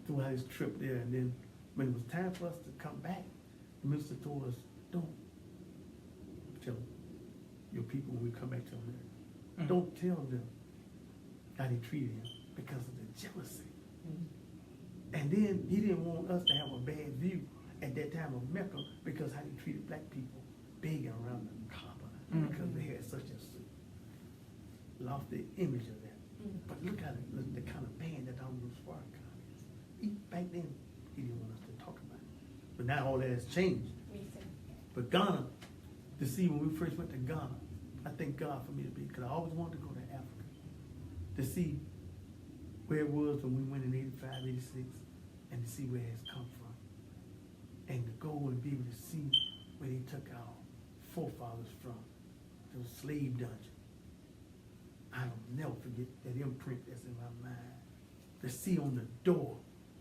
throughout his trip there. And then when it was time for us to come back, the minister told us, don't tell your people when we come back to America. Mm. Don't tell them how they treated him because of the jealousy. And then he didn't want us to have a bad view at that time of Mecca because how they treated black people begging around the Kaaba because they had such a lofty image of that. But look at it, look, the kind of band that Honorable Farrakhan is. Back then, he didn't want us to talk about it. But now all that has changed. But Ghana, to see when we first went to Ghana, I thank God for me to be, because I always wanted to go to Africa, to see where it was when we went in 85, 86, and to see where it's come from. And to go and be able to see where they took our forefathers from, those slave dungeons. I don't never forget that imprint that's in my mind. To see on the door,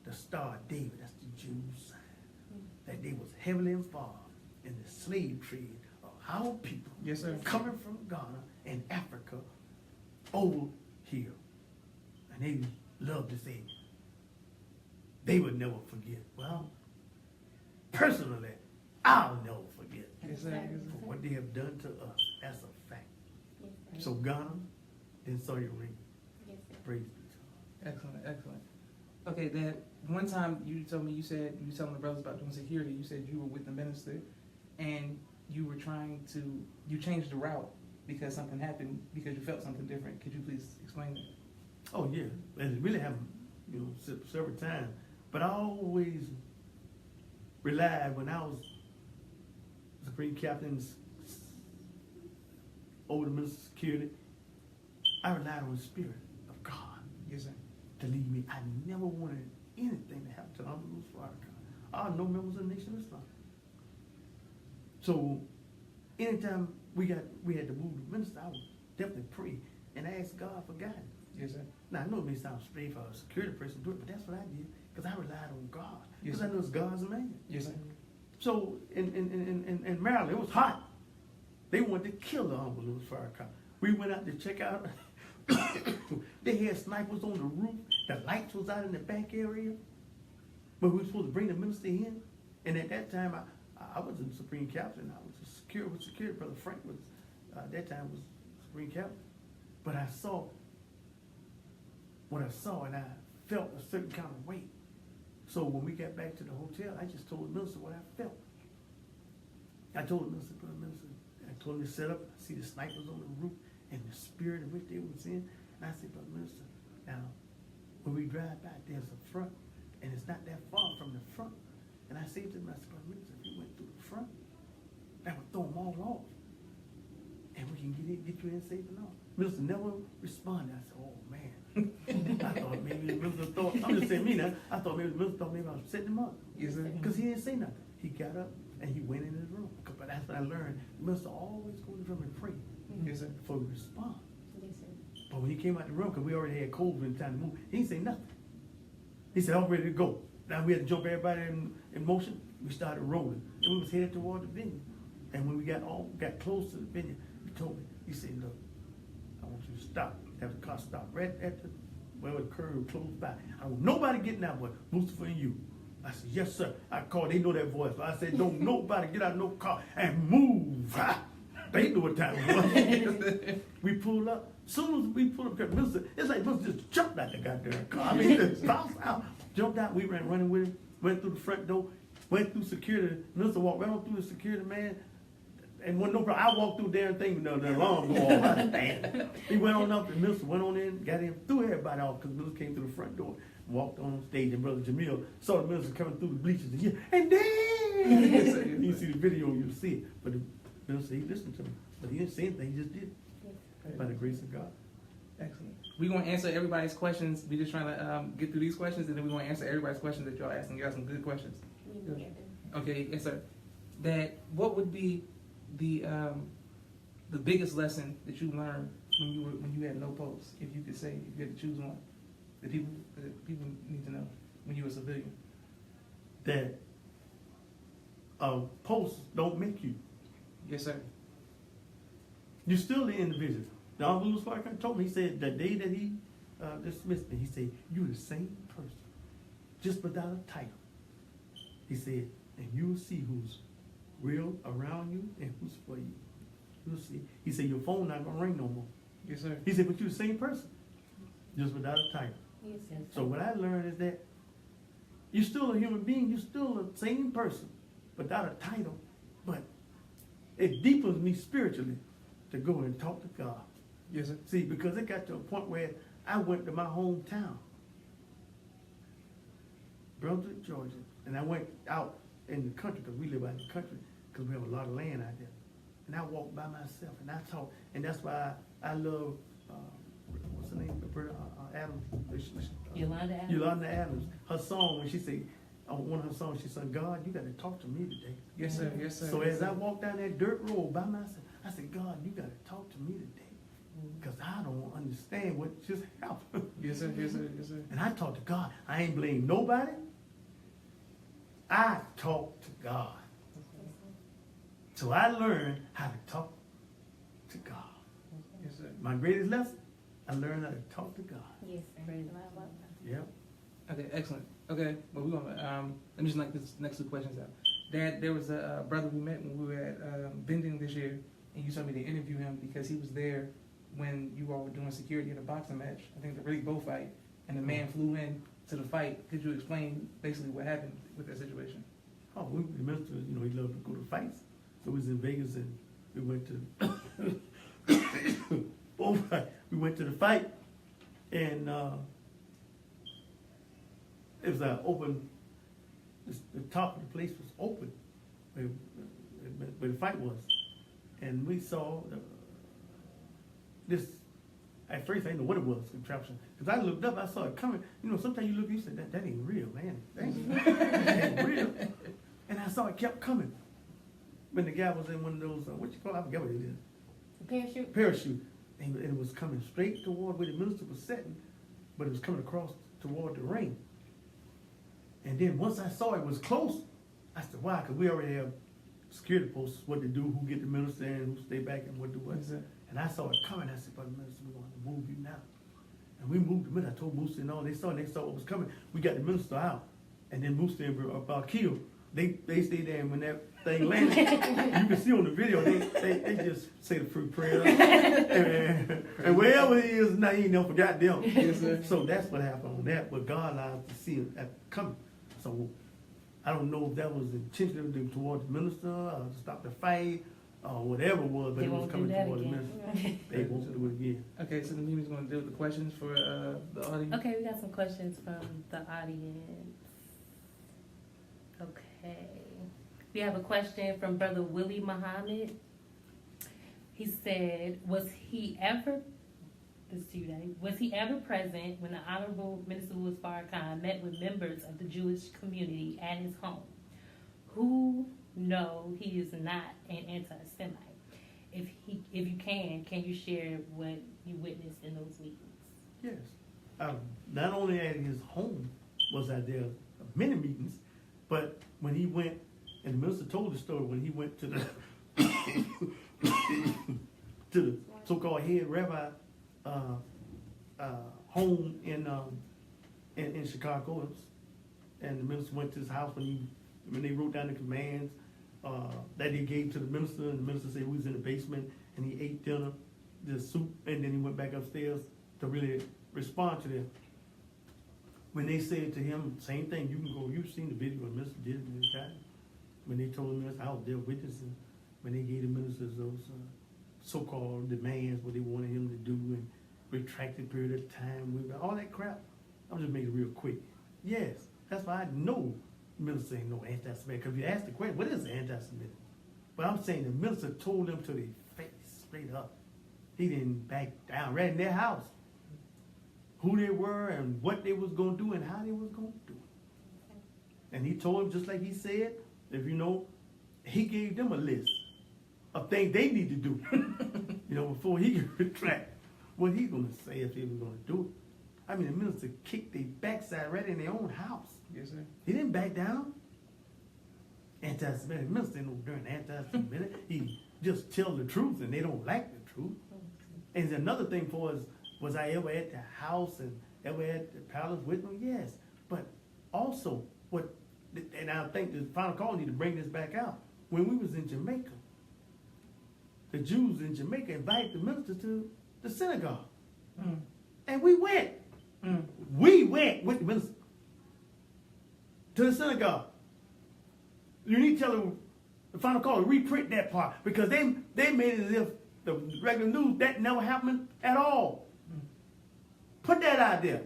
the Star of David, that's the Jews' sign, that they was heavily involved in the slave trade of our people. Yes, sir. Coming from Ghana and Africa over here. And they love to say they would never forget. Well, personally, I'll never forget Yes, sir. Yes, sir. for what they have done to us. That's a fact. So Ghana, then Saudi Arabia. Praise be to God. Excellent, excellent. Okay, Dad, one time you told me, you said, you were telling the brothers about doing security, you said you were with the minister and you were trying to, you changed the route because something happened, because you felt something different. Could you please explain that? Oh yeah, and it really happened, several times. But I always relied when I was Supreme Captain's over the Minister of Security, I relied on the Spirit of God Yes, sir. to lead me. I never wanted anything to happen to Honorable Louis Farrakhan. I no members of the Nation of Islam. So anytime we had to move the minister, I would definitely pray and ask God for guidance. Yes, sir. Now I know it may sound strange for a security person to do it, but that's what I did because I relied on God. Yes, Because sir. I know it's God's man. Yes, sir. So in Maryland, it was hot. They wanted to kill the Honorable Louis Farrakhan. We went out to check out. They had snipers on the roof. The lights was out in the back area. But we were supposed to bring the minister in. And at that time, I was in Supreme Captain. I was security. Brother Frank was, at that time, was Supreme Captain. But I saw what I saw, and I felt a certain kind of weight. So when we got back to the hotel, I just told the minister what I felt. I told the minister, I told him to set up. I see the snipers on the roof and the spirit in which they was in. And I said, Brother Minister, now, when we drive by, there's a front, and it's not that far from the front. And I said to him, I said, Brother Minister, if you went through the front, that would throw them all off. And we can get you in safe and all. Minister never responded. I said, oh, man. I thought maybe the minister thought, I'm just saying me now, I thought maybe the minister thought maybe I was setting him up. Yes, sir. Because he didn't say nothing. He got up and he went in his room. But that's what I learned. The minister always go to the room and pray Yes, sir. before we respond. Yes, sir. But when he came out the room, because we already had cold when time to move, he didn't say nothing. He said, I'm ready to go. Now we had to jump everybody in motion. We started rolling. And we was headed toward the vineyard. And when we got close to the vineyard, he told me, he said, look, I want you to stop. Have the car stop right at the curb close by. I don't want nobody getting out but Mustafa and you. I said, yes, sir. I called, they know that voice. I said, don't nobody get out of no car and move. They knew what time it was. We pulled up. As soon as we pulled up, Minister, it's like Minister just jumped out the goddamn car. I mean, just bounced out, jumped out. We ran running with him, went through the front door, went through security. Minister walked right on through the security man. And when no problem, I walked through the damn thing, the alarm go off. I said, damn. He went on up, the minister went on in, got in, threw everybody off, because the minister came through the front door, walked on stage, and Brother Jamil saw the minister coming through the bleachers, and then you see the video, you'll see it. But the minister, he listened to me, but he didn't say anything, he just did it. By the grace of God. Excellent. We're going to answer everybody's questions. We're just trying to get through these questions, and then we're going to answer everybody's questions that y'all asking. You got some good questions. Okay, yes, sir. That what would be the biggest lesson that you learned when you had no post, if you could say, if you had to choose one, that people need to know when you were a civilian? That posts don't make you. Yes, sir. You're still the individual. The Honorable Louis Farrakhan told me, he said, the day that he dismissed me, he said, you're the same person, just without a title. He said, and you will see who's real around you and who's for you. You'll see. He said, your phone not going to ring no more. Yes, sir. He said, but you're the same person, just without a title. Yes, sir. So what I learned is that you're still a human being, you're still the same person, without a title, but it deepens me spiritually to go and talk to God. Yes, sir. See, because it got to a point where I went to my hometown, Brunswick, Georgia, and I went out in the country, because we live out in the country, because we have a lot of land out there. And I walked by myself, and I talked, and that's why I love, what's her name? Adams. Yolanda Adams. Yolanda Adams. Her song, when she said, on one of her songs, she said, God, you got to talk to me today. Yes, sir. Yes, sir. So yes, as sir. I walked down that dirt road by myself, I said, God, you got to talk to me today. Because I don't understand what just happened. Yes, sir. Yes, sir. Yes, sir. And I talked to God. I ain't blame nobody. I talked to God. So I learned how to talk to God. Yes, sir. My greatest lesson, I learned how to talk to God. Yes, sir. Praise Yep. Okay, excellent. Okay, well, we're going to, let me just knock this next two questions out. Dad, there was a brother we met when we were at Bending this year, and you told me to interview him because he was there when you all were doing security at a boxing match, I think the Really Bow fight, and the man flew in to the fight. Could you explain basically what happened with that situation? Oh, we met to, he loved to go to fights. So we was in Vegas and we went to we went to the fight, and it was an open, the top of the place was open where the fight was. And we saw this, at first I didn't know what it was, contraption. Because I looked up, I saw it coming. Sometimes you look, you say, that ain't real, man. That ain't real. And I saw it kept coming. When the guy was in one of those, what you call it? I forget what it is. A parachute? Parachute. And it was coming straight toward where the minister was sitting, but it was coming across toward the ring. And then once I saw it was close, I said, why? Because we already have security posts, what they do, who get the minister and who stay back and what do what. Yes, sir. And I saw it coming. I said, Brother Minister, we're going to move you now. And we moved the minister. I told Moose and all, they saw what was coming. We got the minister out. And then Moose and about killed. They stayed there, and when that thing landed, you can see on the video, they just say the free prayer. and wherever he is now, he ain't never forgot them. Yes, sir. So that's what happened on that. But God allowed us to see it coming. So I don't know if that was intentional toward the minister, or to stop the fight, or whatever it was, but They it was won't coming do that toward the again. minister. They won't do it again. Okay, so the meeting's going to deal with the questions for the audience. Okay, we got some questions from the audience. Okay. We have a question from Brother Willie Muhammad. He said, was he ever present when the Honorable Minister Farrakhan met with members of the Jewish community at his home who know he is not an anti-Semite? If you can you share what you witnessed in those meetings? Yes. Not only at his home was I there many meetings, but when he went, and the minister told the story, when he went to the to the so-called head rabbi home in Chicago, and the minister went to his house when they wrote down the commands that they gave to the minister, and the minister said we was in the basement, and he ate dinner, the soup, and then he went back upstairs to really respond to them. When they said to him, same thing, you can go, you've seen the video when the minister did it in the time. When they told the minister, I was there witnessing, when they gave the ministers those so-called demands, what they wanted him to do, and retracted period of time, all that crap. I'm just making it real quick. Yes, that's why I know the minister ain't no anti-Semitic. Because if you ask the question, what is anti-Semitic? But I'm saying the minister told them to their face, straight up. He didn't back down, right in their house. Who they were and what they was going to do and how they was going to do it. And he told them, just like he said, if you know, he gave them a list of things they need to do, before he could retract what he going to say if he was going to do it. I mean, the minister kicked their backside right in their own house. Yes, sir. He didn't back down. Anti-Semitic minister ain't no darn anti-Semitic. He just tell the truth, and they don't like the truth. And another thing for us, was I ever at the house and ever at the palace with them? Yes. But also, and I think the final call need to bring this back out. When we was in Jamaica, the Jews in Jamaica invited the minister to the synagogue. Mm. And we went. Mm. We went with the minister to the synagogue. You need to tell them, the final call, to reprint that part, because they made it as if the regular news, that never happened at all. Put that out there.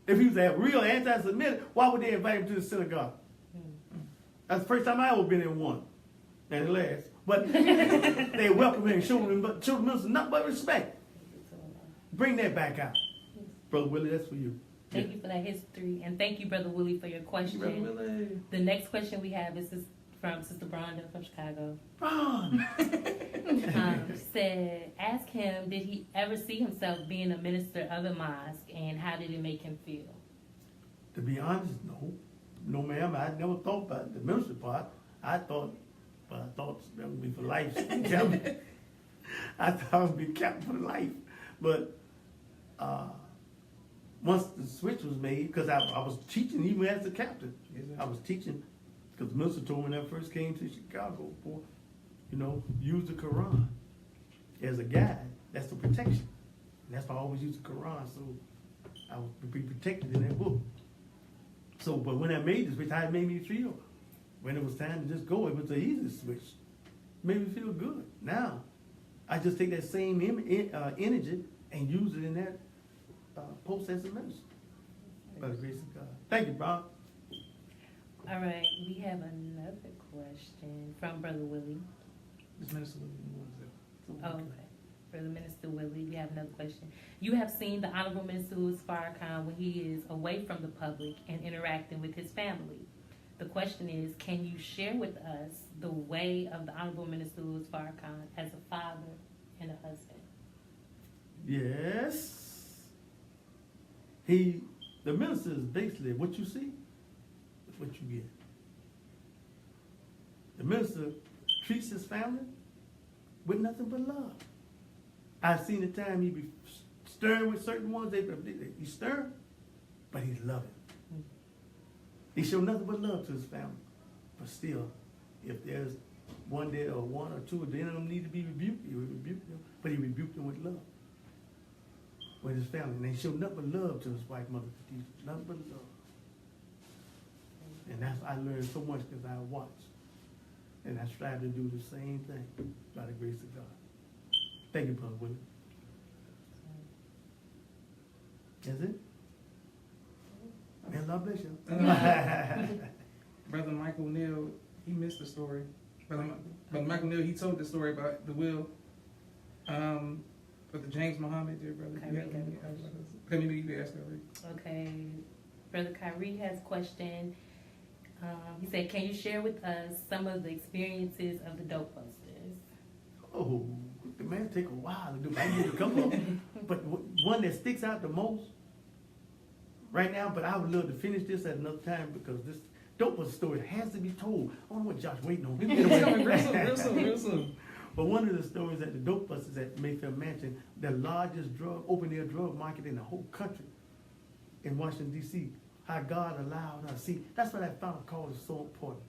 If he was a real anti-Semitic, why would they invite him to the synagogue? That's the first time I ever been in one. And the last. But they welcomed him and showed the minister nothing but respect. Bring that back out. Brother Willie, that's for you. Thank you for that history, and thank you, Brother Willie, for your question. Brother Willie. The next question we have is from Sister Bronda from Chicago. Ron! Said, ask him, did he ever see himself being a minister of a mosque, and how did it make him feel? To be honest, no. No, ma'am, I never thought about the ministry part. I thought that would be for life. I thought it would be captain for life. But once the switch was made, because I was teaching even as the captain. Yes, sir. I was teaching, because the minister told me when I first came to Chicago, use the Quran as a guide. That's the protection. And that's why I always use the Quran, so I would be protected in that book. So, but when I made this switch, how it made me feel. When it was time to just go, it was the easiest switch. It made me feel good. Now, I just take that same energy and use it in that post as a minister. By the grace of God. Thank you, Bob. All right, we have another question from Brother Willie. This minister Willie, Oh, okay. Brother Minister Willie, we have another question. You have seen the Honorable Minister Farrakhan when he is away from the public and interacting with his family. The question is, can you share with us the way of the Honorable Minister Farrakhan as a father and a husband? Yes. The minister is basically what you see is what you get. The minister treats his family with nothing but love. I've seen the time he be stern with certain ones. He's stern, but he's loving. He showed nothing but love to his family. But still, if there's one there or one or two, then of them need to be rebuked, he would rebuke them. But he rebuked them with love. With his family. And he showed nothing but love to his wife, Mother Khadijah. Nothing but love. And that's I learned so much because I watched. And I strive to do the same thing by the grace of God. Thank you, Brother Willie. That's it? Man, God bless you. Brother Michael Neal, he missed the story. Brother Michael Neal, he told the story about the will. Brother James Muhammad, dear brother. Maybe you can ask that. Okay. Brother Kyrie has a question. He said, can you share with us some of the experiences of the dope busters? Oh, the man take a while to do. I can give you a couple of them. But one that sticks out the most right now, but I would love to finish this at another time because this dope buster story has to be told. I don't know what Josh waiting on. Real soon. But one of the stories at the dope busters at Mayfair Mansion, the largest open-air drug market in the whole country in Washington, D.C., how God allowed us. See, that's why that final call is so important.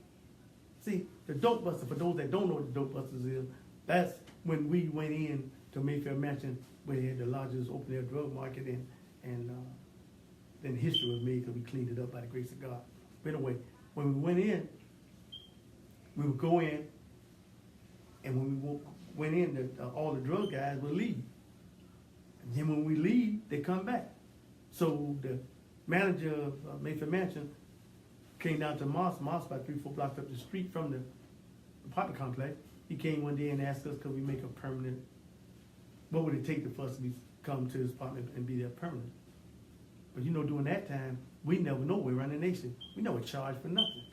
See, the dope buster, for those that don't know what the dope busters is, that's when we went in to Mayfair Mansion where they had the largest open-air drug market and then history was made because we cleaned it up by the grace of God. But anyway, when we went in, we would go in, and when we went in, all the drug guys would leave. And then when we leave, they come back. So the manager of Mayfair Mansion came down to Moss about 3-4 blocks up the street from the apartment complex. He came one day and asked us, could we make a permanent, what would it take for us to come to his apartment and be there permanent? But you know, during that time, we never know we're around the nation. We never charged for nothing.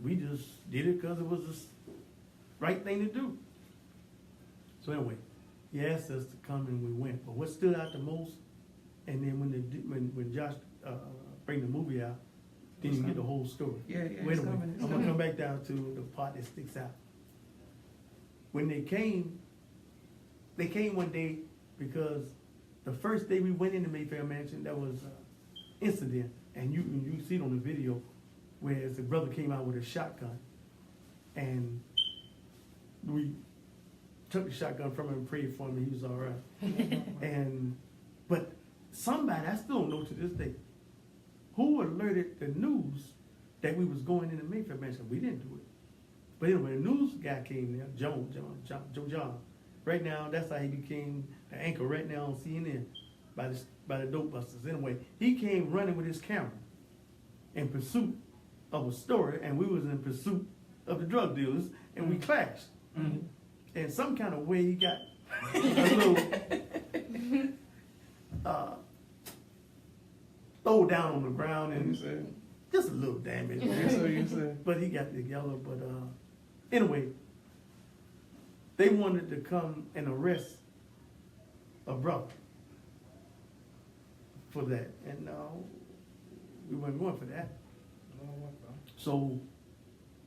We just did it because it was the right thing to do. So anyway, he asked us to come and we went. But what stood out the most, and then when Josh bring the movie out, then you get the whole story. Yeah, Wait a minute. I'm gonna come back down to the part that sticks out. When they came one day because the first day we went into Mayfair Mansion, there was an incident, and you see it on the video, where the brother came out with a shotgun, and we took the shotgun from him and prayed for him, and he was all right. But somebody, I still don't know to this day, who alerted the news that we was going into Mayfair Mansion. We didn't do it. But anyway, the news guy came there, Joe John. Right now, that's how he became the anchor right now on CNN by the dope busters. Anyway, he came running with his camera in pursuit of a story, and we was in pursuit of the drug dealers, and we clashed. Mm-hmm. And some kind of way he got a little throw down on the ground and just a little damage. But he got together. But anyway, they wanted to come and arrest a brother for that, and we weren't going for that. So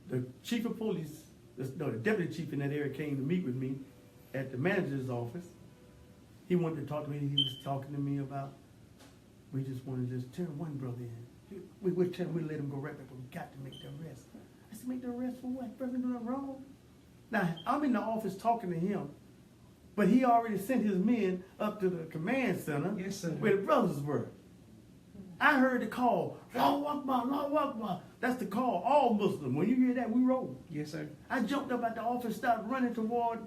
the chief of police, the deputy chief in that area, came to meet with me at the manager's office. He wanted to talk to me. He was talking to me about, we just wanted to just turn one brother in. We let him go right back, but we got to make the arrest. I said, make the arrest for what? Brother doing wrong? Now, I'm in the office talking to him, but he already sent his men up to the command center where the brothers were. I heard the call, Allahu Akbar, Allahu Akbar. That's the call, all Muslim. When you hear that, we roll. Yes, sir. I jumped up at the office, started running toward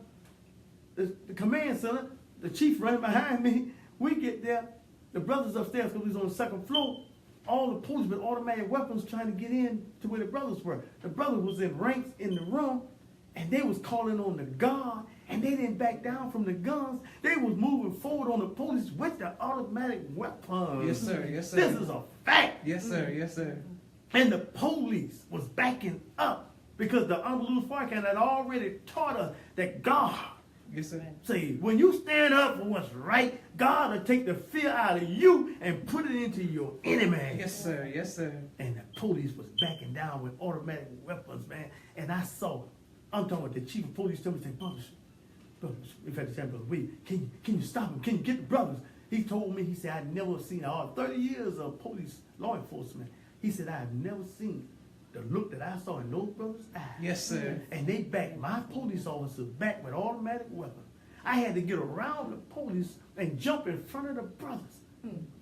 the command center. The chief running behind me. We get there. The brothers upstairs, because we was on the second floor. All the police with automatic weapons trying to get in to where the brothers were. The brothers was in ranks in the room, and they was calling on the guard, and they didn't back down from the guns. They was moving forward on the police with the automatic weapons. Yes, sir. Yes, sir. This is a fact. Yes, sir. Yes, sir. And the police was backing up because the Minister Sharrieff had already taught us that God, yes, sir, say, when you stand up for what's right, God will take the fear out of you and put it into your enemy. Yes, sir. Yes, sir. And the police was backing down with automatic weapons, man. And I saw I'm talking about the chief of police told me, say, brothers, in fact, the brother, wait, can you stop him? Can you get the brothers? He told me, he said, I'd never seen, all 30 years of police law enforcement, he said, I've never seen the look that I saw in those brothers' eyes. Yes, sir. And they backed my police officers back with automatic weapons. I had to get around the police and jump in front of the brothers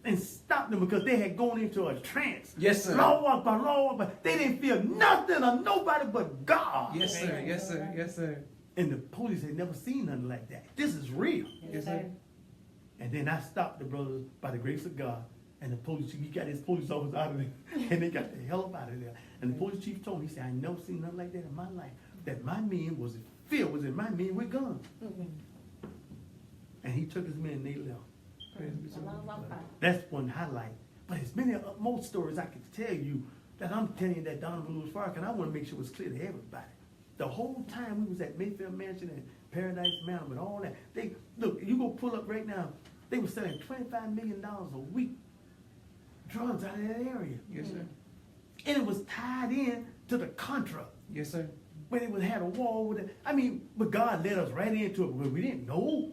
and stop them because they had gone into a trance. Yes, sir. Law walk by law walk by. They didn't fear nothing or nobody but God. Yes, sir. Yes, sir. Yes, sir. And the police had never seen nothing like that. This is real. Yes, sir. And then I stopped the brothers by the grace of God. And the police chief, he got his police officers out of there. And they got the hell up out of there. And the police chief told me, he said, I never seen nothing like that in my life. That my men was filled was in my men with guns. And he took his men and they left. That's one highlight. But there's many more stories I could tell you that I'm telling you that Donovan Lewis Farrakhan, I want to make sure it was clear to everybody. The whole time we was at Mayfield Mansion and Paradise Mountain and all that, they look, you go pull up right now, they were selling $25 million a week drugs out of that area. Yes, sir. And it was tied in to the Contra. Yes, sir. When it had a war with it. I mean, but God led us right into it, but we didn't know.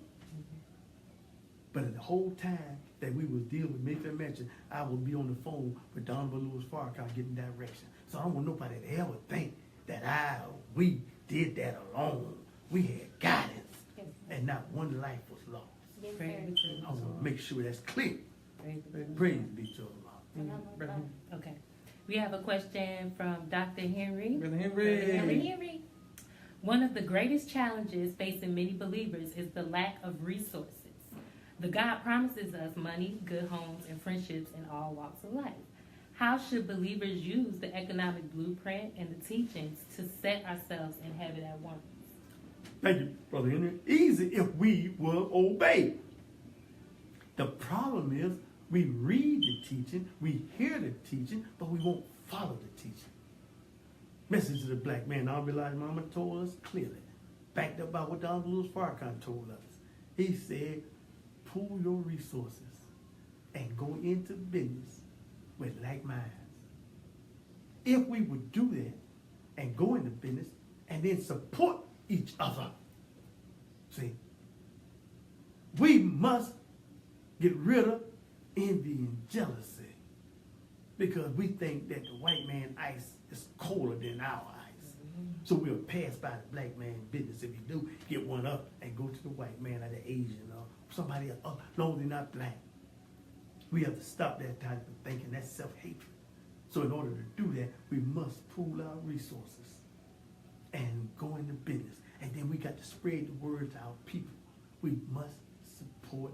But the whole time that we was dealing with Mayfield Mansion, I would be on the phone with Donovan Lewis Farrakhan getting direction. So I don't want nobody to ever think that we did that alone. We had guidance, and not one life was lost. Yes, I want to make sure that's clear. Praise be to Allah. Okay. We have a question from Dr. Henry. Brother Henry. Henry. One of the greatest challenges facing many believers is the lack of resources. The God promises us money, good homes, and friendships in all walks of life. How should believers use the economic blueprint and the teachings to set ourselves in heaven at once? Thank you, Brother Henry. Easy if we will obey. The problem is we read the teaching, we hear the teaching, but we won't follow the teaching. Message to the black man, Honorable Elijah Muhammad told us clearly, backed up by what Donovan Lewis Farrakhan told us. He said, pool your resources and go into business with like minds. If we would do that and go into business and then support each other, see, we must get rid of envy and jealousy because we think that the white man ice is colder than our ice. So we'll pass by the black man business if we do get one up and go to the white man or the Asian or somebody else, as long as they're not black. We have to stop that type of thinking. That's self-hatred. So in order to do that, we must pool our resources and go into business. And then we got to spread the word to our people. We must support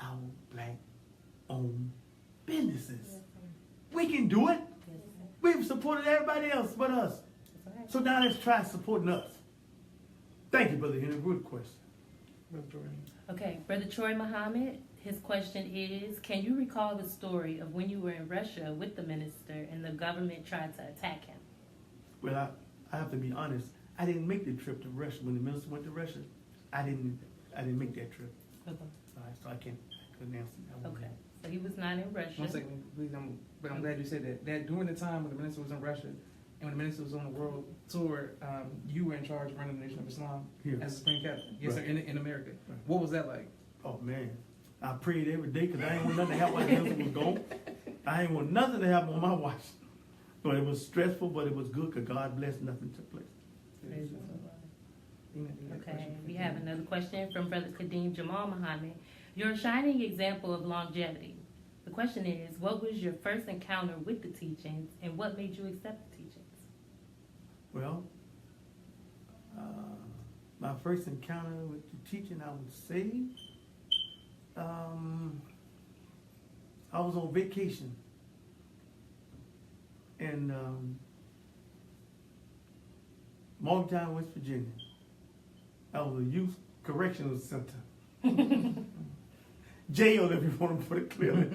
our black-owned businesses. Yes, We can do it. Yes, We've supported everybody else but us. Right. So now let's try supporting us. Thank you, Brother Henry. Good question. Okay, Brother Troy Muhammad, his question is, can you recall the story of when you were in Russia with the minister and the government tried to attack him? Well, I have to be honest. I didn't make the trip to Russia. When the minister went to Russia, I didn't make that trip. Okay. All right, so I couldn't answer that. Okay. So he was not in Russia. 1 second, please. But I'm glad you said that. That during the time when the minister was in Russia and when the minister was on the world tour, you were in charge of running the Nation of Islam Here. as a Supreme Captain. Yes, Right. sir, in America. Right. What was that like? Oh, man. I prayed every day because I ain't want nothing to happen while the minister was gone. I ain't want nothing to happen on my watch. But it was stressful, but it was good because God blessed, nothing took place. Praise the Lord. Okay, we have another question from Brother Kadeem Jamal Muhammad. You're a shining example of longevity. The question is, what was your first encounter with the teachings and what made you accept the teachings? Well, my first encounter with the teaching, I would say, I was on vacation in Morgantown, West Virginia. I was a youth correctional center. Jail, if you want to put it clearly.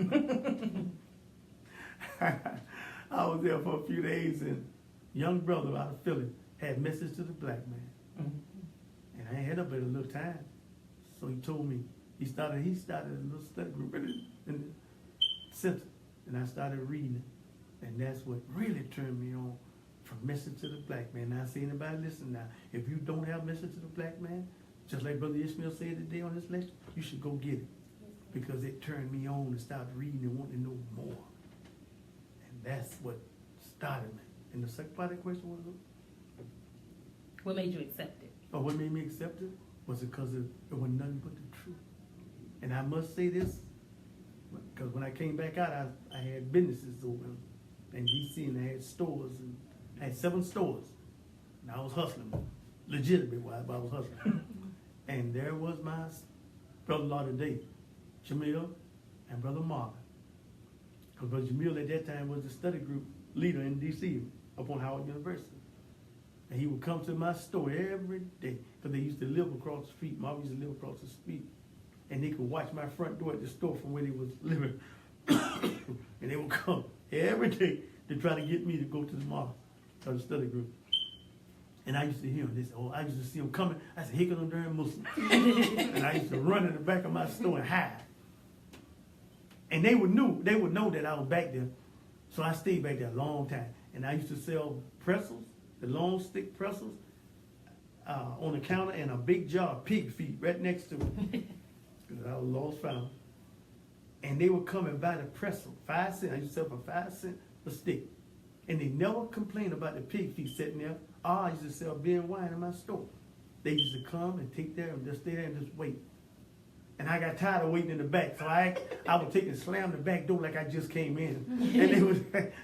I was there for a few days, and young brother out of Philly had message to the black man. Mm-hmm. And I had up at a little time. So he told me, he started a little study group in the center. And I started reading it. And that's what really turned me on from Message to the Black Man. Now, I see anybody listen now. If you don't have Message to the Black Man, just like Brother Ishmael said today on this lecture, you should go get it. Because it turned me on and started reading and wanting to know more. And that's what started me. And the second part of the question was, What made you accept it? what made me accept it was because it was nothing but the truth. And I must say this, because when I came back out, I had businesses over in D.C. and I had stores, and I had 7 stores. And I was hustling, legitimately while I was hustling. And there was my brother-in-law today, Jamil, and Brother Marvin. Because Brother Jamil at that time was the study group leader in D.C. up on Howard University. And he would come to my store every day because they used to live across the street. Marvin used to live across the street. And they could watch my front door at the store from where they was living. And they would come every day to try to get me to go to the mall or the study group. And I used to hear them. They said, I used to see them coming. I said, here come them darn Muslims. And I used to run in the back of my store and hide. And they would know that I was back there. So I stayed back there a long time. And I used to sell pretzels, the long stick pretzels, on the counter, and a big jar of pig feet right next to it. Because I was lost found. And they would come and buy the pretzel, 5 cents. I used to sell for 5 cents a stick. And they never complained about the pig feet sitting there. I used to sell beer and wine in my store. They used to come and take there and just stay there and just wait. And I got tired of waiting in the back, so I would take and slam the back door like I just came in. And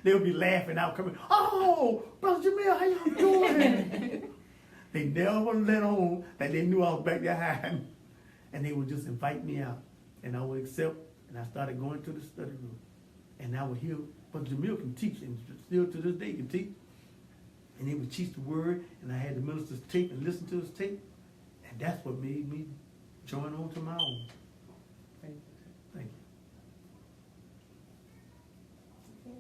they would be laughing out, coming, oh, Brother Jamil, how y'all doing? They never let on that they knew I was back there hiding. And they would just invite me out. And I would accept, and I started going to the study room. And I would hear, Brother Jamil can teach, and still to this day can teach. And he would teach the word, and I had the minister's tape and listen to his tape. And that's what made me join on to my own. Thank you.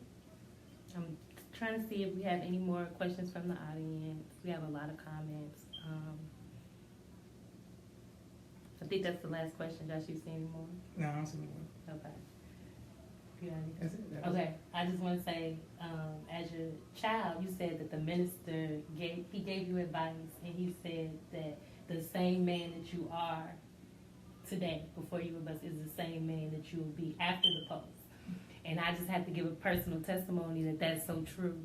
I'm trying to see if we have any more questions from the audience. We have a lot of comments. I think that's the last question. Josh, you see any more? No, I don't see anyone. Okay. You got anything? That's it. That was Okay, I just want to say, as your child, you said that the minister gave you advice, and he said that the same man that you are today, before you were blessed, is the same man that you will be after the post. And I just have to give a personal testimony that that's so true.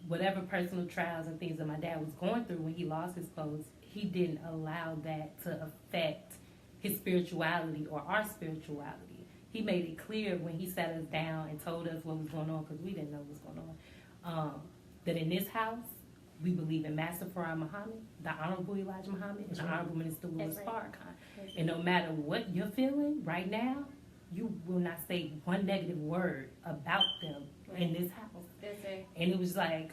Whatever personal trials and things that my dad was going through when he lost his post, he didn't allow that to affect his spirituality or our spirituality. He made it clear when he sat us down and told us what was going on, because we didn't know what was going on, that in this house, we believe in Master Farrakhan Muhammad, the Honorable Elijah Muhammad, and the Honorable Minister Farrakhan. And no matter what you're feeling right now, you will not say one negative word about them in this house. Yes, sir. And it was like,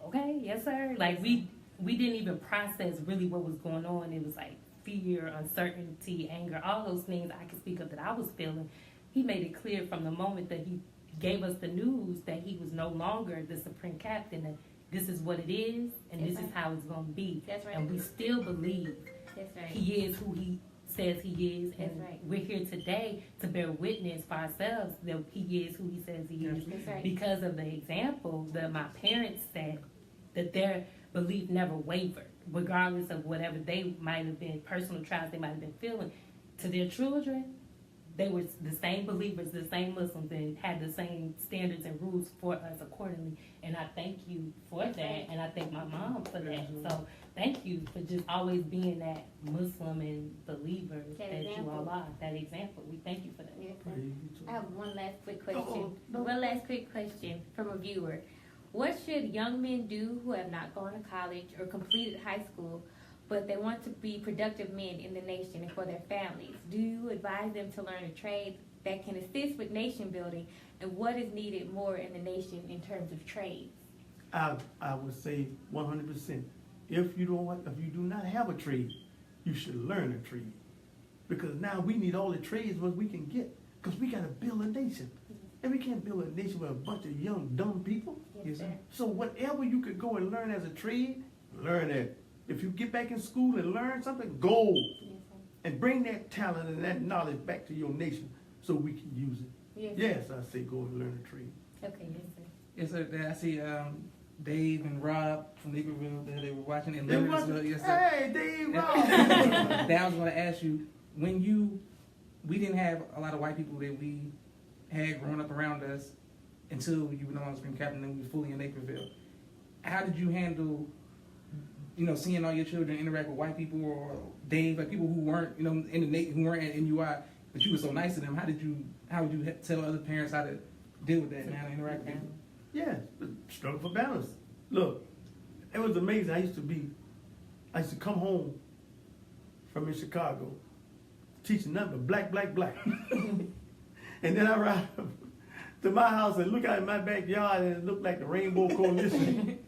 okay, yes, sir. Like, we didn't even process really what was going on. It was like fear, uncertainty, anger, all those things I could speak of that I was feeling. He made it clear from the moment that he gave us the news that he was no longer the supreme captain, that this is what it is, and That's this right. is how it's going to be. That's right. And we still believe That's right. he is who he says he is, and That's right. we're here today to bear witness for ourselves that he is who he says he is. That's right. Because of the example that my parents set, that their belief never wavered, regardless of whatever they might have been, personal trials they might have been feeling. To their children, they were the same believers, the same Muslims, and had the same standards and rules for us accordingly. And I thank you for that, and I thank my mom for that. So thank you for just always being that Muslim and believer that you all are, that example. We thank you for that. Yes, sir. I have one last quick question. No. One last quick question from a viewer. What should young men do who have not gone to college or completed high school, but they want to be productive men in the nation and for their families? Do you advise them to learn a trade that can assist with nation building, and what is needed more in the nation in terms of trades? I would say 100%. If you do not have a trade, you should learn a trade. Because now we need all the trades what we can get. Because we got to build a nation. And we can't build a nation with a bunch of young, dumb people. Yes, sir. So whatever you could go and learn as a trade, learn it. If you get back in school and learn something, go. Yes, sir. And bring that talent and that knowledge back to your nation so we can use it. Yes, Yes, I say go and learn a trade. Okay, yes, sir. Yes, sir. I see Dave and Rob from Naperville. They were watching in They Lewisville. Yes, sir. Hey, Dave, Rob. That I was going to ask you, we didn't have a lot of white people that we had growing up around us until you went on Scream Captain and we were fully in Naperville. How did you handle, seeing all your children interact with white people or Dave, like people who weren't, who weren't at NUI, but you were so nice to them? How would you tell other parents how to deal with that and how to interact with people? Yeah, struggle for balance. Look, it was amazing. I used to come home from in Chicago teaching nothing but black, black, black. And then I ride to my house and look out in my backyard and it looked like the Rainbow Coalition.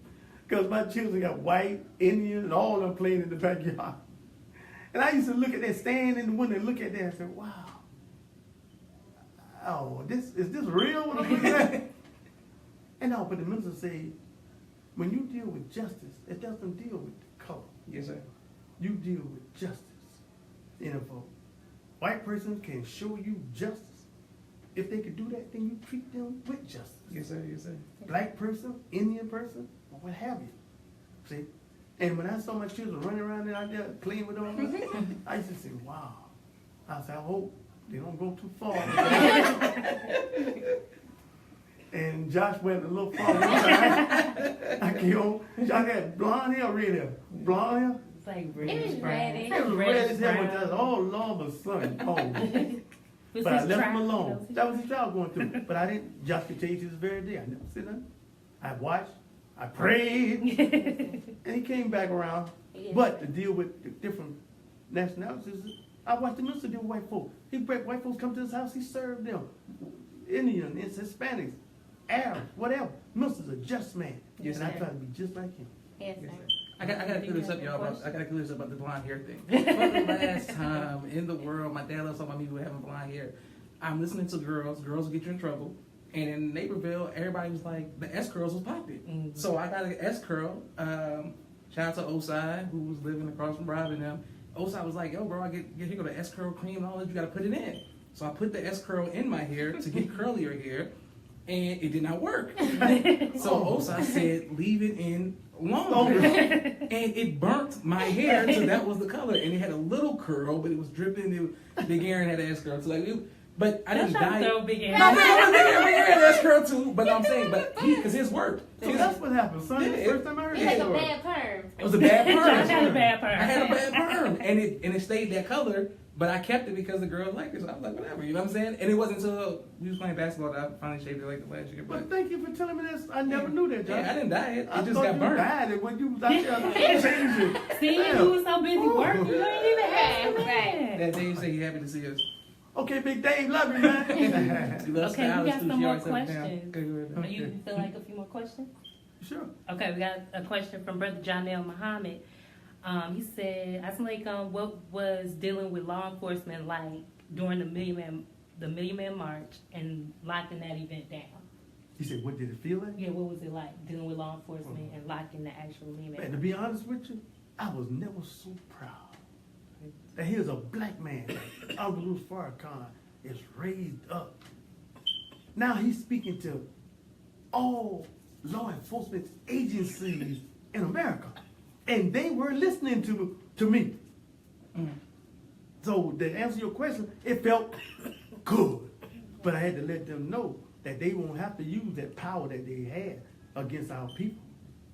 Because my children got white, Indian, and all of them playing in the backyard. And I used to look at that, stand in the window and look at that and say, wow. Oh, is this real what I'm looking at? And no, but the minister said, when you deal with justice, it doesn't deal with color. Yes, sir. You deal with justice. And if a white person can show you justice, if they could do that, then you treat them with justice. Yes, sir. Yes, sir. Black person, Indian person, or what have you. See? And when I saw my children running around there out there playing with them, I used to say, wow. I said, I hope they don't go too far. And Josh went a little farther. I came home. Josh had blonde hair, red hair. Blonde hair. It's like It reddish was brown. reddish. It was red as hell, brown. but that's all long of a son. Oh. Was But I his left trial- him alone. That was his trial going through. But I didn't, Josh could tell you to this very day. I never said nothing. I watched. I prayed. And he came back around. Yeah. But to deal with the different nationalities, I watched the minister deal with white folks. He brought white folks come to his house, he served them. Indian, Hispanics, Arabs, whatever. Minister's a just man. Yes, and I sir. try to be just like him. Yes, Yes, sir. sir. I gotta clear this up, y'all. I gotta clear this up about the blonde hair thing. For the last time in the world, my dad loves talking about people having blonde hair. I'm listening to girls will get you in trouble. And in Naperville, everybody was like, the S curls was popping. Mm-hmm. So I got an S curl. Shout out to Osai, who was living across from Rob and them. Osai was like, yo, bro, here go the S curl cream and all that. You gotta put it in. So I put the S curl in my hair to get curlier hair, and it did not work. So Osai said, leave it in longer. And it burnt my hair, so that was the color. And it had a little curl, but it was dripping. Big Aaron had an S curl. So like, but I didn't dye it. Big No, Big Aaron had an S curl too. But I'm saying, because his worked. So that's what happened, son. That's the first time I heard It's that like a story. bad perm. It was a bad perm. Josh had a bad perm. I had a bad perm, and it stayed that color, but I kept it because the girls liked it. So I was like, whatever, you know what I'm saying? And it wasn't until we was playing basketball that I finally shaved it like the last year. But But thank you for telling me this. I never knew that, Josh. yeah, I didn't dye it. It I just thought got you burnt. dyed it when you was out there changing. See, Damn. you was so busy working, you ain't even ask him Right. That Dave said he happy to see us. Okay, Big Dave, love you, man. He loves Okay, we stylists got too. some She more always said it down. questions. Okay, go ahead. You feel like a few more questions? Sure. Okay, we got a question from Brother Janelle Muhammad. He said, Assalamualaikum, what was dealing with law enforcement like during the Million Man March and locking that event down? He said, what did it feel like? Yeah, what was it like dealing with law enforcement and locking the actual Million Man Man, to March? be honest with you, I was never so proud that here's a black man, like Minister Farrakhan, is raised up. Now he's speaking to all law enforcement agencies in America. And they were listening to me. So to answer your question, it felt good. But I had to let them know that they won't have to use that power that they had against our people,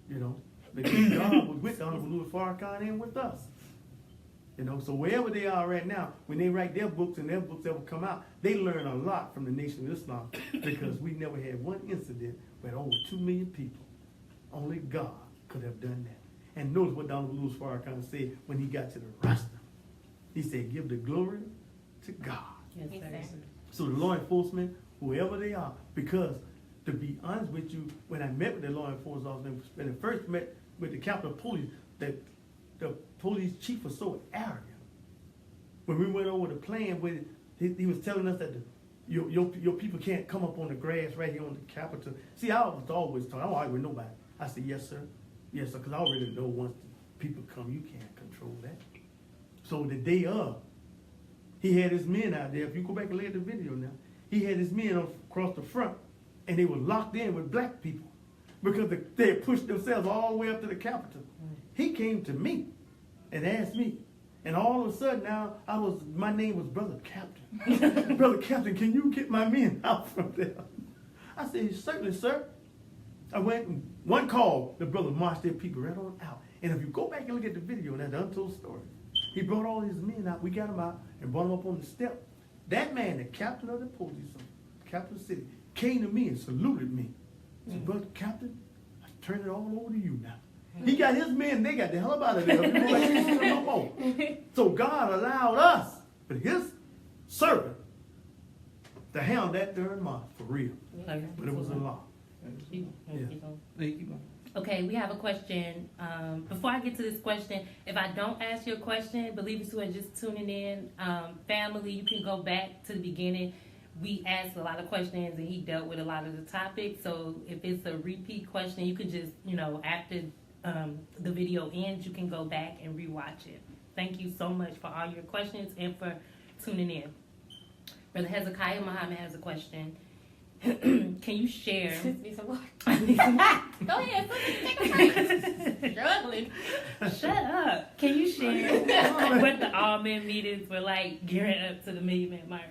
you know. Because God was with Honorable Farrakhan and with us. You know, so wherever they are right now, when they write their books and their books ever come out, they learn a lot from the Nation of Islam because we never had one incident with over 2 million people. Only God could have done that. And notice what Donald Lewis Farrakhan said when he got to the roster. He said, give the glory to God. Yes, Yes, sir. sir. So the law enforcement, whoever they are, because to be honest with you, when I met with the law enforcement officer, when I first met with the Capitol Police, the police chief was so arrogant. When we went over the plan with it, he was telling us that your people can't come up on the grass right here on the Capitol. See, I was always talking, I don't argue with nobody. I said, yes, sir, because I already know once the people come, you can't control that. So the day of, he had his men out there. If you go back and look at the video now, he had his men across the front and they were locked in with black people because they had pushed themselves all the way up to the Capitol. He came to me and asked me, and all of a sudden now my name was Brother Captain. Brother Captain, can you get my men out from there? I said, certainly, sir. I went, one call, the brother marched their people right on out. And if you go back and look at the video, and that's the untold story, he brought all his men out. We got them out and brought them up on the step. That man, the captain of the police, captain of the city, came to me and saluted me. He said, Brother Captain, I turn it all over to you now. He got his men, they got the hell up out of there. We don't see them no more. So God allowed us, but his servant, to handle that during March, for real. But it was a law. Okay, we have a question. Before I get to this question, if I don't ask you a question, believers who are just tuning in, family, you can go back to the beginning. We asked a lot of questions and he dealt with a lot of the topics. So if it's a repeat question, you can just, after the video ends, you can go back and rewatch it. Thank you so much for all your questions and for tuning in. Brother Hezekiah Muhammad has a question. Can you share? Go ahead, take a break. Struggling. Shut up. Can you share what the all men meetings were like gearing up to the Million Man March?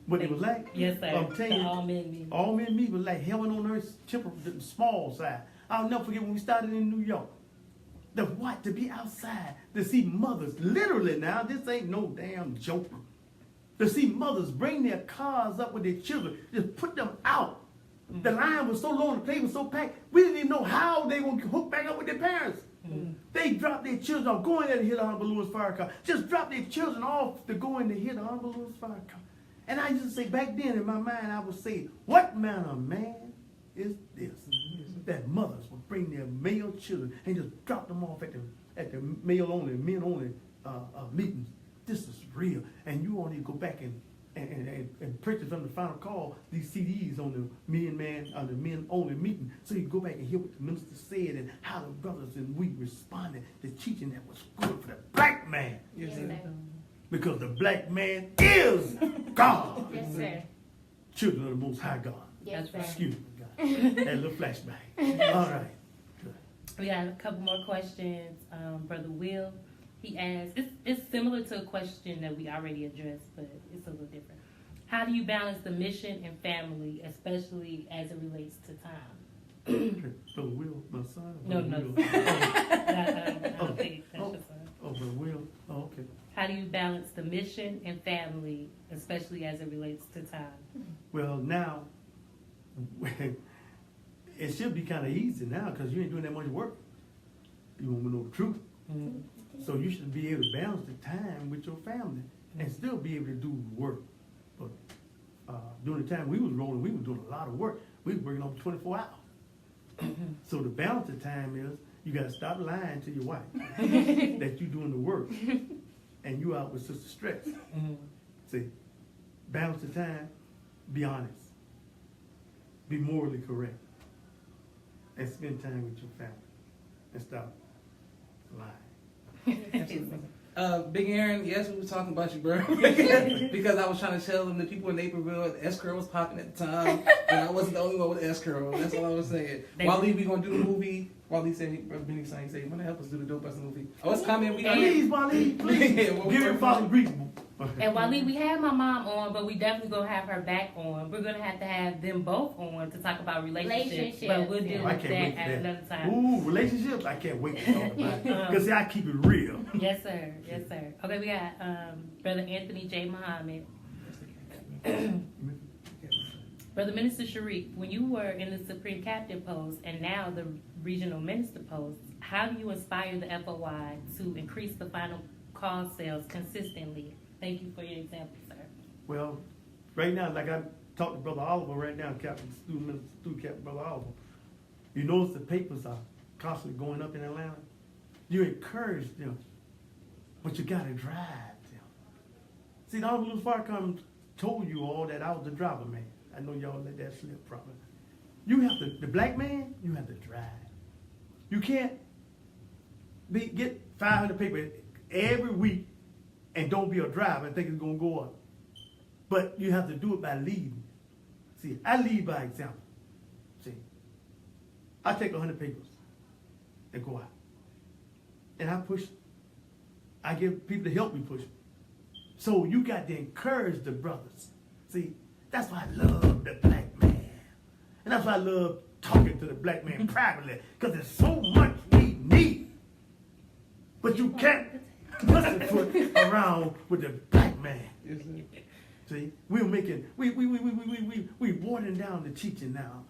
What it was like? Yes, sir. I'm telling you, all men meetings. All men meetings was like heaven on earth, the small side. I'll never forget when we started in New York. To be outside, to see mothers, literally now, this ain't no damn joke. To see mothers bring their cars up with their children, just put them out. Mm-hmm. The line was so long, the place was so packed, we didn't even know how they were going to hook back up with their parents. Mm-hmm. They dropped their children off, going there to hit Honorable Louis Farrakhan. Just dropped their children off to go in to hit Honorable Louis Farrakhan. And I used to say, back then in my mind, I would say, what manner of man is this? Mm-hmm. That mothers would bring their male children and just drop them off at the male only, men only meetings. This is real. And you want to go back and purchase from the final call these CDs on the men only meeting. So you go back and hear what the minister said and how the brothers and we responded to teaching that was good for the black man. Yes, sir. Because the black man is God. Yes, sir. Children of the Most High God. Yes, sir. Excuse me, God. That little flashback. All right. Good. We got a couple more questions. Brother Will, he asked, it's similar to a question that we already addressed, but it's a little different. How do you balance the mission and family, especially as it relates to time? Brother Will, my son? No. Will? I don't think that's your son. Oh, Brother Will. Oh, okay. How do you balance the mission and family, especially as it relates to time? Well, now, it should be kind of easy now because you ain't doing that much work. You want to know the truth. Mm-hmm. So you should be able to balance the time with your family and still be able to do work. But during the time we was rolling, we was doing a lot of work. We was working over 24 hours. So the balance of time is you got to stop lying to your wife that you're doing the work and you out with Sister Stress. See, balance the time, be honest, be morally correct, and spend time with your family and stop lying. Big Aaron, yes, we were talking about you, bro. Because I was trying to tell them the people in Naperville, the S-curl was popping at the time, and I wasn't the only one with the S-curl. That's all I was saying. Wally, we gonna do the movie. Wally said, Brother Benny said, he wanna help us do the Dope Buster movie. Oh, it's coming. We got Please, Wally, please. Give him Father grief. And Wally, we had my mom on, but we definitely gonna have her back on. We're gonna have to have them both on to talk about relationships. But we'll deal with that at another time. Ooh, relationships? I can't wait to talk about it. Because see, I keep it real. Yes, sir. Yes, sir. Okay, we got Brother Anthony J. Muhammad. Brother Minister Sharrieff, when you were in the Supreme Captain post and now the Regional Minister post, how do you inspire the FOI to increase the final call sales consistently? Thank you for your example, sir. Well, right now, like I talked to Brother Oliver right now, Student Captain Brother Oliver. You notice the papers are constantly going up in Atlanta. You encourage them, but you gotta drive them. See, the Honorable Louis Farrakhan told you all that I was the driver, man. I know y'all let that slip probably. You have to, the black man, you have to drive. You can't get 500 papers every week and don't be a driver and think it's gonna go up. But you have to do it by leading. See, I lead by example. you. I take 100 papers and go out. And I push. I give people to help me push. So you got to encourage the brothers. See, that's why I love the black man. And that's why I love talking to the black man privately. Because there's so much we need. But you can't pussyfoot around with the black man. Yes, sir. See, we're making, we watering down the teaching now.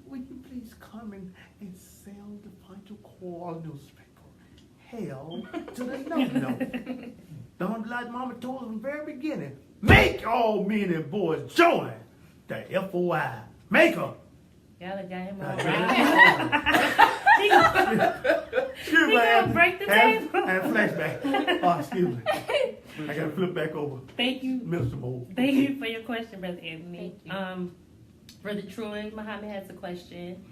Will you please come and sell the Poncho Call newspaper? Hell to the no. Don't like Mama told us from the very beginning. Make all men and boys join the FOI. Make them. Y'all got him all He gonna break the table. And flashback. Oh, excuse me. I gotta flip back over. Thank you. Minister Moore. Thank you for your question, Brother Anthony. Thank you. Brother Troy Muhammad has a question.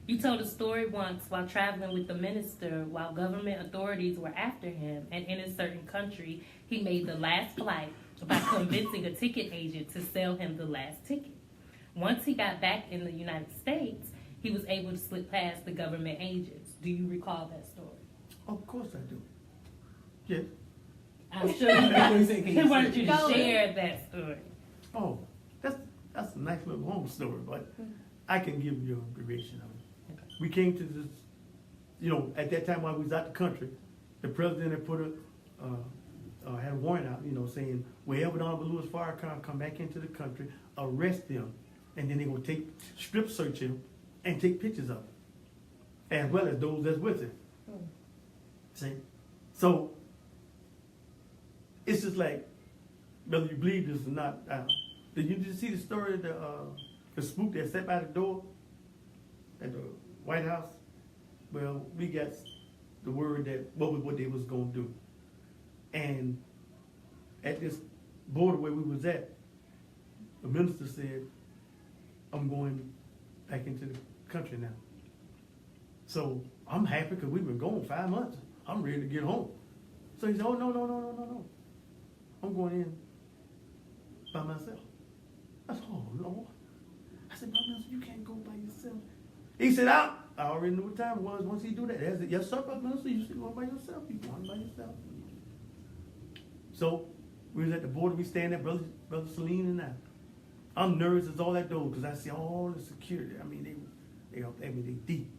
You told a story once while traveling with the minister while government authorities were after him, and in a certain country, he made the last flight by convincing a ticket agent to sell him the last ticket. Once he got back in the United States, he was able to slip past the government agents. Do you recall that story? Of course I do. Yes. I'm sure he wanted you to share that story. Oh, that's a nice little long story, but I can give you a abbreviation of it. Okay. We came to this, at that time while we was out the country, the president had had a warrant out, saying wherever the Honorable Louis Farrakhan come back into the country, arrest him, and then they're gonna strip search him and take pictures of him, as well as those that's with him. See, so it's just like whether you believe this or not. Did you just see the story of the spook that sat by the door at the White House? Well, we got the word that what they was gonna do, and at this border where we was at, the minister said, "I'm going back into the country now." So I'm happy because we've been gone 5 months. I'm ready to get home. So he said, "Oh no. I'm going in by myself." I said, "Oh Lord." I said, "Brother Minister, you can't go by yourself." He said, I already knew what time it was once he do that. I said, "Yes, sir, Brother Minister, you should go by yourself. You going by yourself." So we was at the border, we stand there, Brother Celine and I. I'm nervous as all that door because I see all the security. I mean, they deep.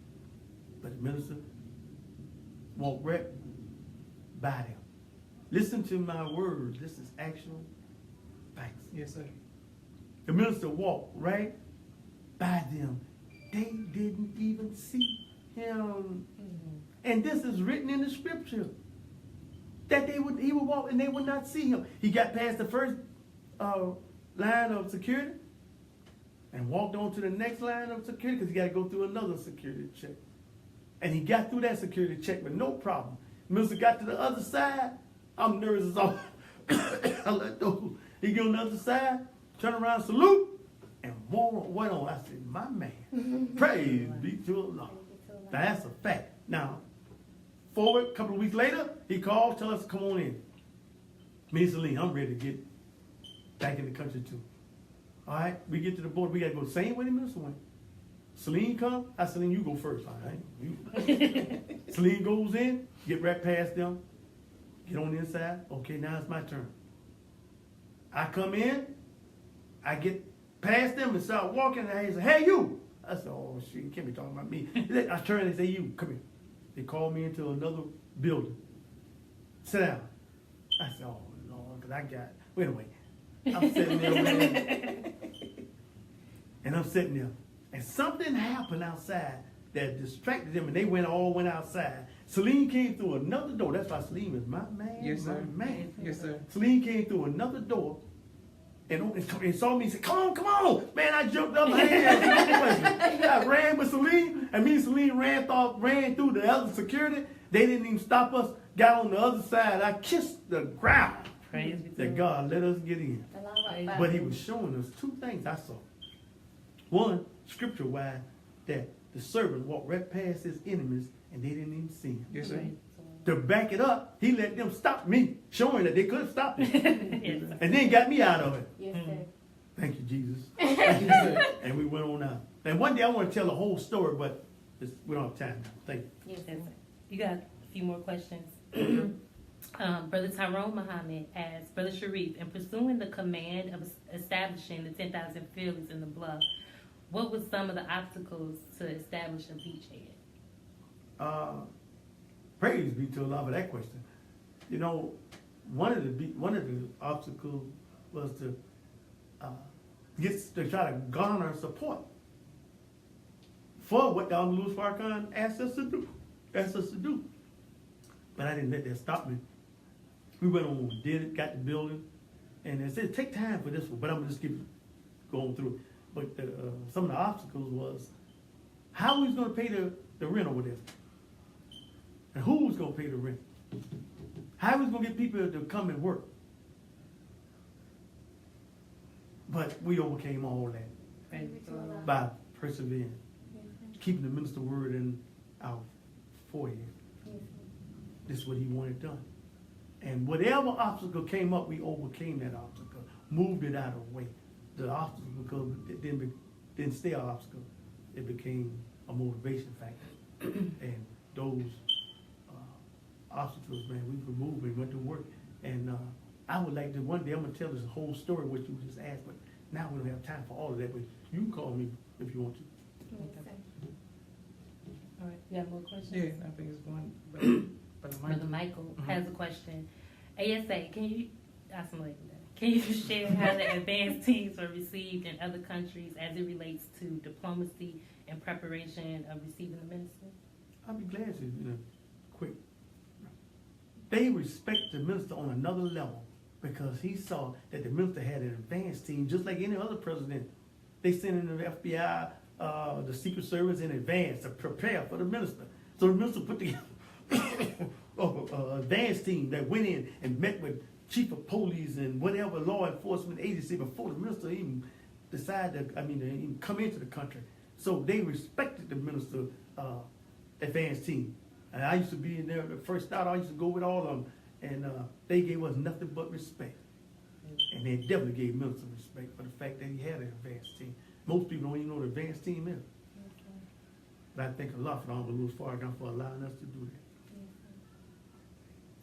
But the minister walked right by them. Listen to my words. This is actual facts. Yes, sir. The minister walked right by them. They didn't even see him. And this is written in the scripture. That he would walk and they would not see him. He got past the first line of security and walked on to the next line of security because he got to go through another security check. And he got through that security check with no problem. Minister got to the other side. I'm nervous as all. I let go. He get on the other side, turn around, salute, and went on. I said, "My man, praise be to Allah." Now, that's a fact. Now, forward, a couple of weeks later, he called, tell us to come on in. Me and Celine, I'm ready to get back in the country too. All right, we get to the border. We got to go the same way the minister went. Celine come. I said, "Celine, you go first." All right. Celine goes in, get right past them, get on the inside. Okay, now it's my turn. I come in, I get past them and start walking, and he said, "Hey, you." I said, "Oh, shit, you can't be talking about me." I turn and say, "You, come here." They called me into another building. Sit down. I said, "Oh, Lord," because wait a minute. I'm sitting there, man. And I'm sitting there. And something happened outside that distracted them, and they all went outside. Celine came through another door. That's why Celine is my man. Yes, sir. My man. Yes, sir. Celine came through another door and saw me and said, come on. Man, I jumped up. I ran with Celine, and me and Celine ran through the other security. They didn't even stop us, got on the other side. I kissed the ground. Praise be to That God let us get in. But he was showing us two things I saw. One, scripture-wise, that the servant walked right past his enemies and they didn't even see him. Yes, sir. To back it up, he let them stop me, showing that they could stop me. Yes, sir. And then got me out of it. Yes, sir. Thank you, Jesus. Yes, sir. And we went on out. And one day I want to tell the whole story, but we don't have time now. Thank you. Yes, Yes, sir. You got a few more questions. Brother Tyrone Muhammad asks, Brother Sharrieff, in pursuing the command of establishing the 10,000 fields in the bluff, what were some of the obstacles to establish a beachhead? Praise be to Allah for that question. You know, one of the obstacles was to try to garner support for what Minister Farrakhan asked us to do. But I didn't let that stop me. We went on, did it, got the building, and they said take time for this one, but I'm gonna just keep going through it. But some of the obstacles was how we was gonna pay the rent over there, and who was gonna pay the rent, how we was gonna get people to come and work. But we overcame all that by persevering, keeping the minister word in our forehead. This is what he wanted done. And whatever obstacle came up, we overcame that obstacle, moved it out of the way. The obstacle, because it didn't stay an obstacle, it became a motivation factor. And those obstacles, man, we removed, we went to work. And I would like to, one day I'm gonna tell this whole story, what you just asked, but now we don't have time for all of that, but you can call me if you want to. All right, you have more questions? Yeah, I think it's one. Brother Michael has a question. ASA, can you share how the advanced teams were received in other countries as it relates to diplomacy and preparation of receiving the minister? I'll be glad to, quick. They respect the minister on another level because he saw that the minister had an advanced team, just like any other president. They sent in the FBI, the Secret Service in advance to prepare for the minister. So the minister put together an advanced team that went in and met with chief of police and whatever law enforcement agency before the minister even decided to even come into the country. So they respected the minister advanced team. And I used to be in there the first start. I used to go with all of them, and they gave us nothing but respect. And they definitely gave minister respect for the fact that he had an advanced team. Most people don't even know what an advanced team is. But I thank Allah for Minister Farrakhan for allowing us to do that.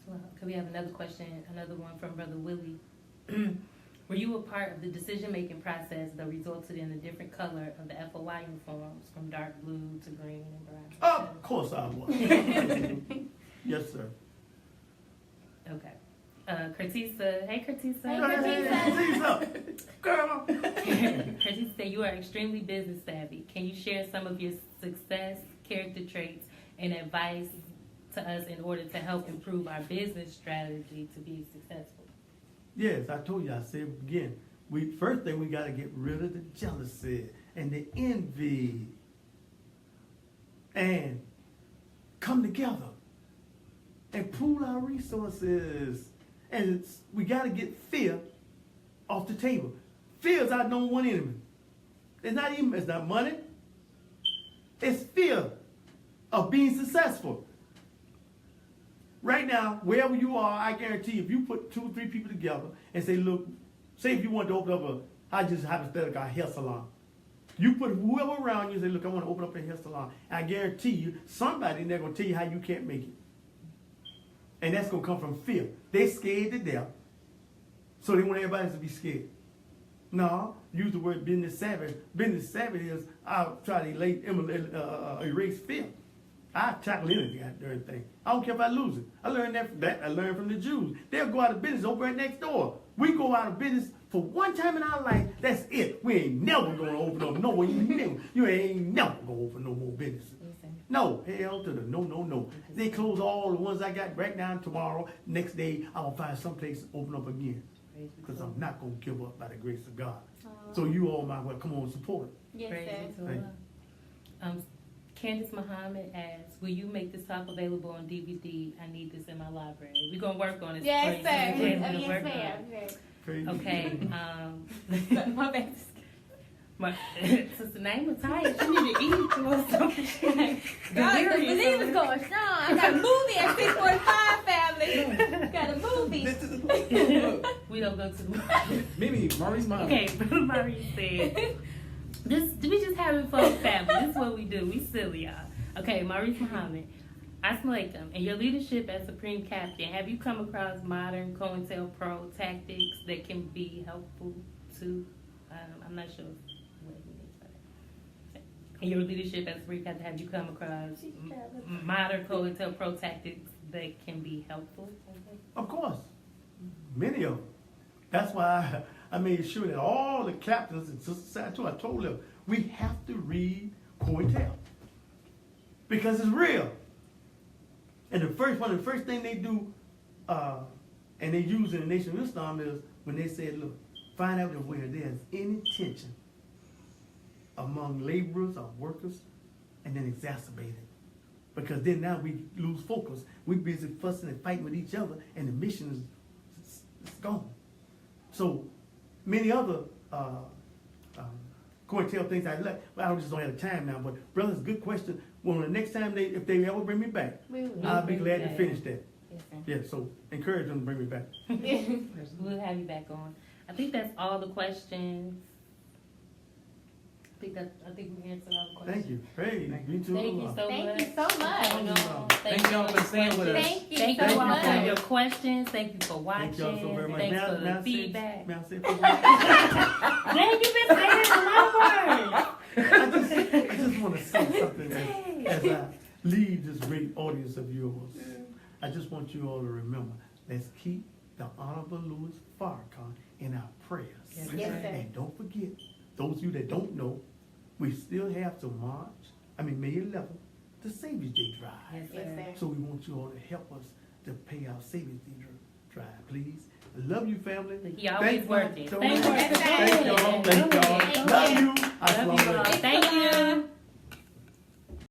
So, could we have another question, another one from Brother Willie? Were you a part of the decision-making process that resulted in the different color of the FOI uniforms from dark blue to green and brown? Of course I was. Yes, sir. Okay. Curtisa, hey Curtisa. Hey, Curtisa. Girl. Curtisa said you are extremely business savvy. Can you share some of your success, character traits, and advice to us in order to help improve our business strategy to be successful? Yes, I told you, I said again, first thing we got to get rid of the jealousy and the envy and come together and pool our resources. And we got to get fear off the table. Fear is our number one enemy. It's not money. It's fear of being successful. Right now, wherever you are, I guarantee if you put 2 or 3 people together and say, look, say if you want to open up a hair salon. You put whoever around you and say, look, I want to open up a hair salon. I guarantee you, somebody in there going to tell you how you can't make it. And that's going to come from fear. They're scared to death. So they want everybody to be scared. No, use the word business savvy. Business savvy is I'll try to erase fear. I tackle anything. I don't care if I lose it. I learned that. I learned from the Jews. They'll go out of business over right next door. We go out of business for one time in our life. That's it. We ain't never going to open up no more. You ain't never going to open no more business. No, hell to the no. They close all the ones I got right now tomorrow. Next day, I'll find someplace to open up again. Because I'm not going to give up by the grace of God. So you all might well come on and support it. Yes, sir. Candace Muhammad asks, will you make this talk available on DVD? I need this in my library. We're going to work on it. Yes, sir. Yes, ma'am. Okay. My bad. Sister Name was tired. She need to eat or something. God, the believer's going strong. I got a movie at 6:45, family. Got a movie. We don't go to the Mimi, Maurice Mom. Okay, Brother Maurice said, we just have having fun with family. This is what we do. We silly, y'all. Okay, Maurice Muhammad. Assalamu alaikum. In your leadership as Supreme Captain, have you come across modern COINTELPRO tactics that can be helpful to, I'm not sure what he means by that. In your leadership as Supreme Captain, have you come across modern COINTELPRO tactics that can be helpful? Of course. Many of them. That's why I made sure that all the captains in society too, I told them, we have to read COINTEL. Because it's real. And one of the first thing they do, and they use in the Nation of Islam is when they say, look, find out where there's any tension among laborers or workers, and then exacerbate it. Because then now we lose focus. We're busy fussing and fighting with each other, and the mission is gone. So many other COINTEL things I like, but I just don't have the time now. But brothers, good question. Well, the next time if they ever bring me back, I'll be glad to finish that. Yes, sir. Yeah, so encourage them to bring me back. We'll have you back on. I think that's all the questions. I think we answered all the questions. Thank you. Hey, me too. Thank you so Thank much. you so much. Thank y'all for staying with us. Thank you Thank so you much. for your questions. Thank you for watching. Thank y'all so very much. Thanks May for I the feedback. May I say Dang, you've been saying a lot of words. I just want to say something as I leave this great audience of yours. I just want you all to remember, let's keep the Honorable Louis Farrakhan in our prayers. Yes, Yes, sir. And don't forget, those of you that don't know, we still have to march, May 11th, the Savior's Day Drive. Yes, Yes, sir. sir. So we want you all to help us to pay our Savior's Day Drive, please. I love you, family. He always working. Thank y'all. Thank you. Thank y'all. Thank you. Love you. Love you all. Thank you.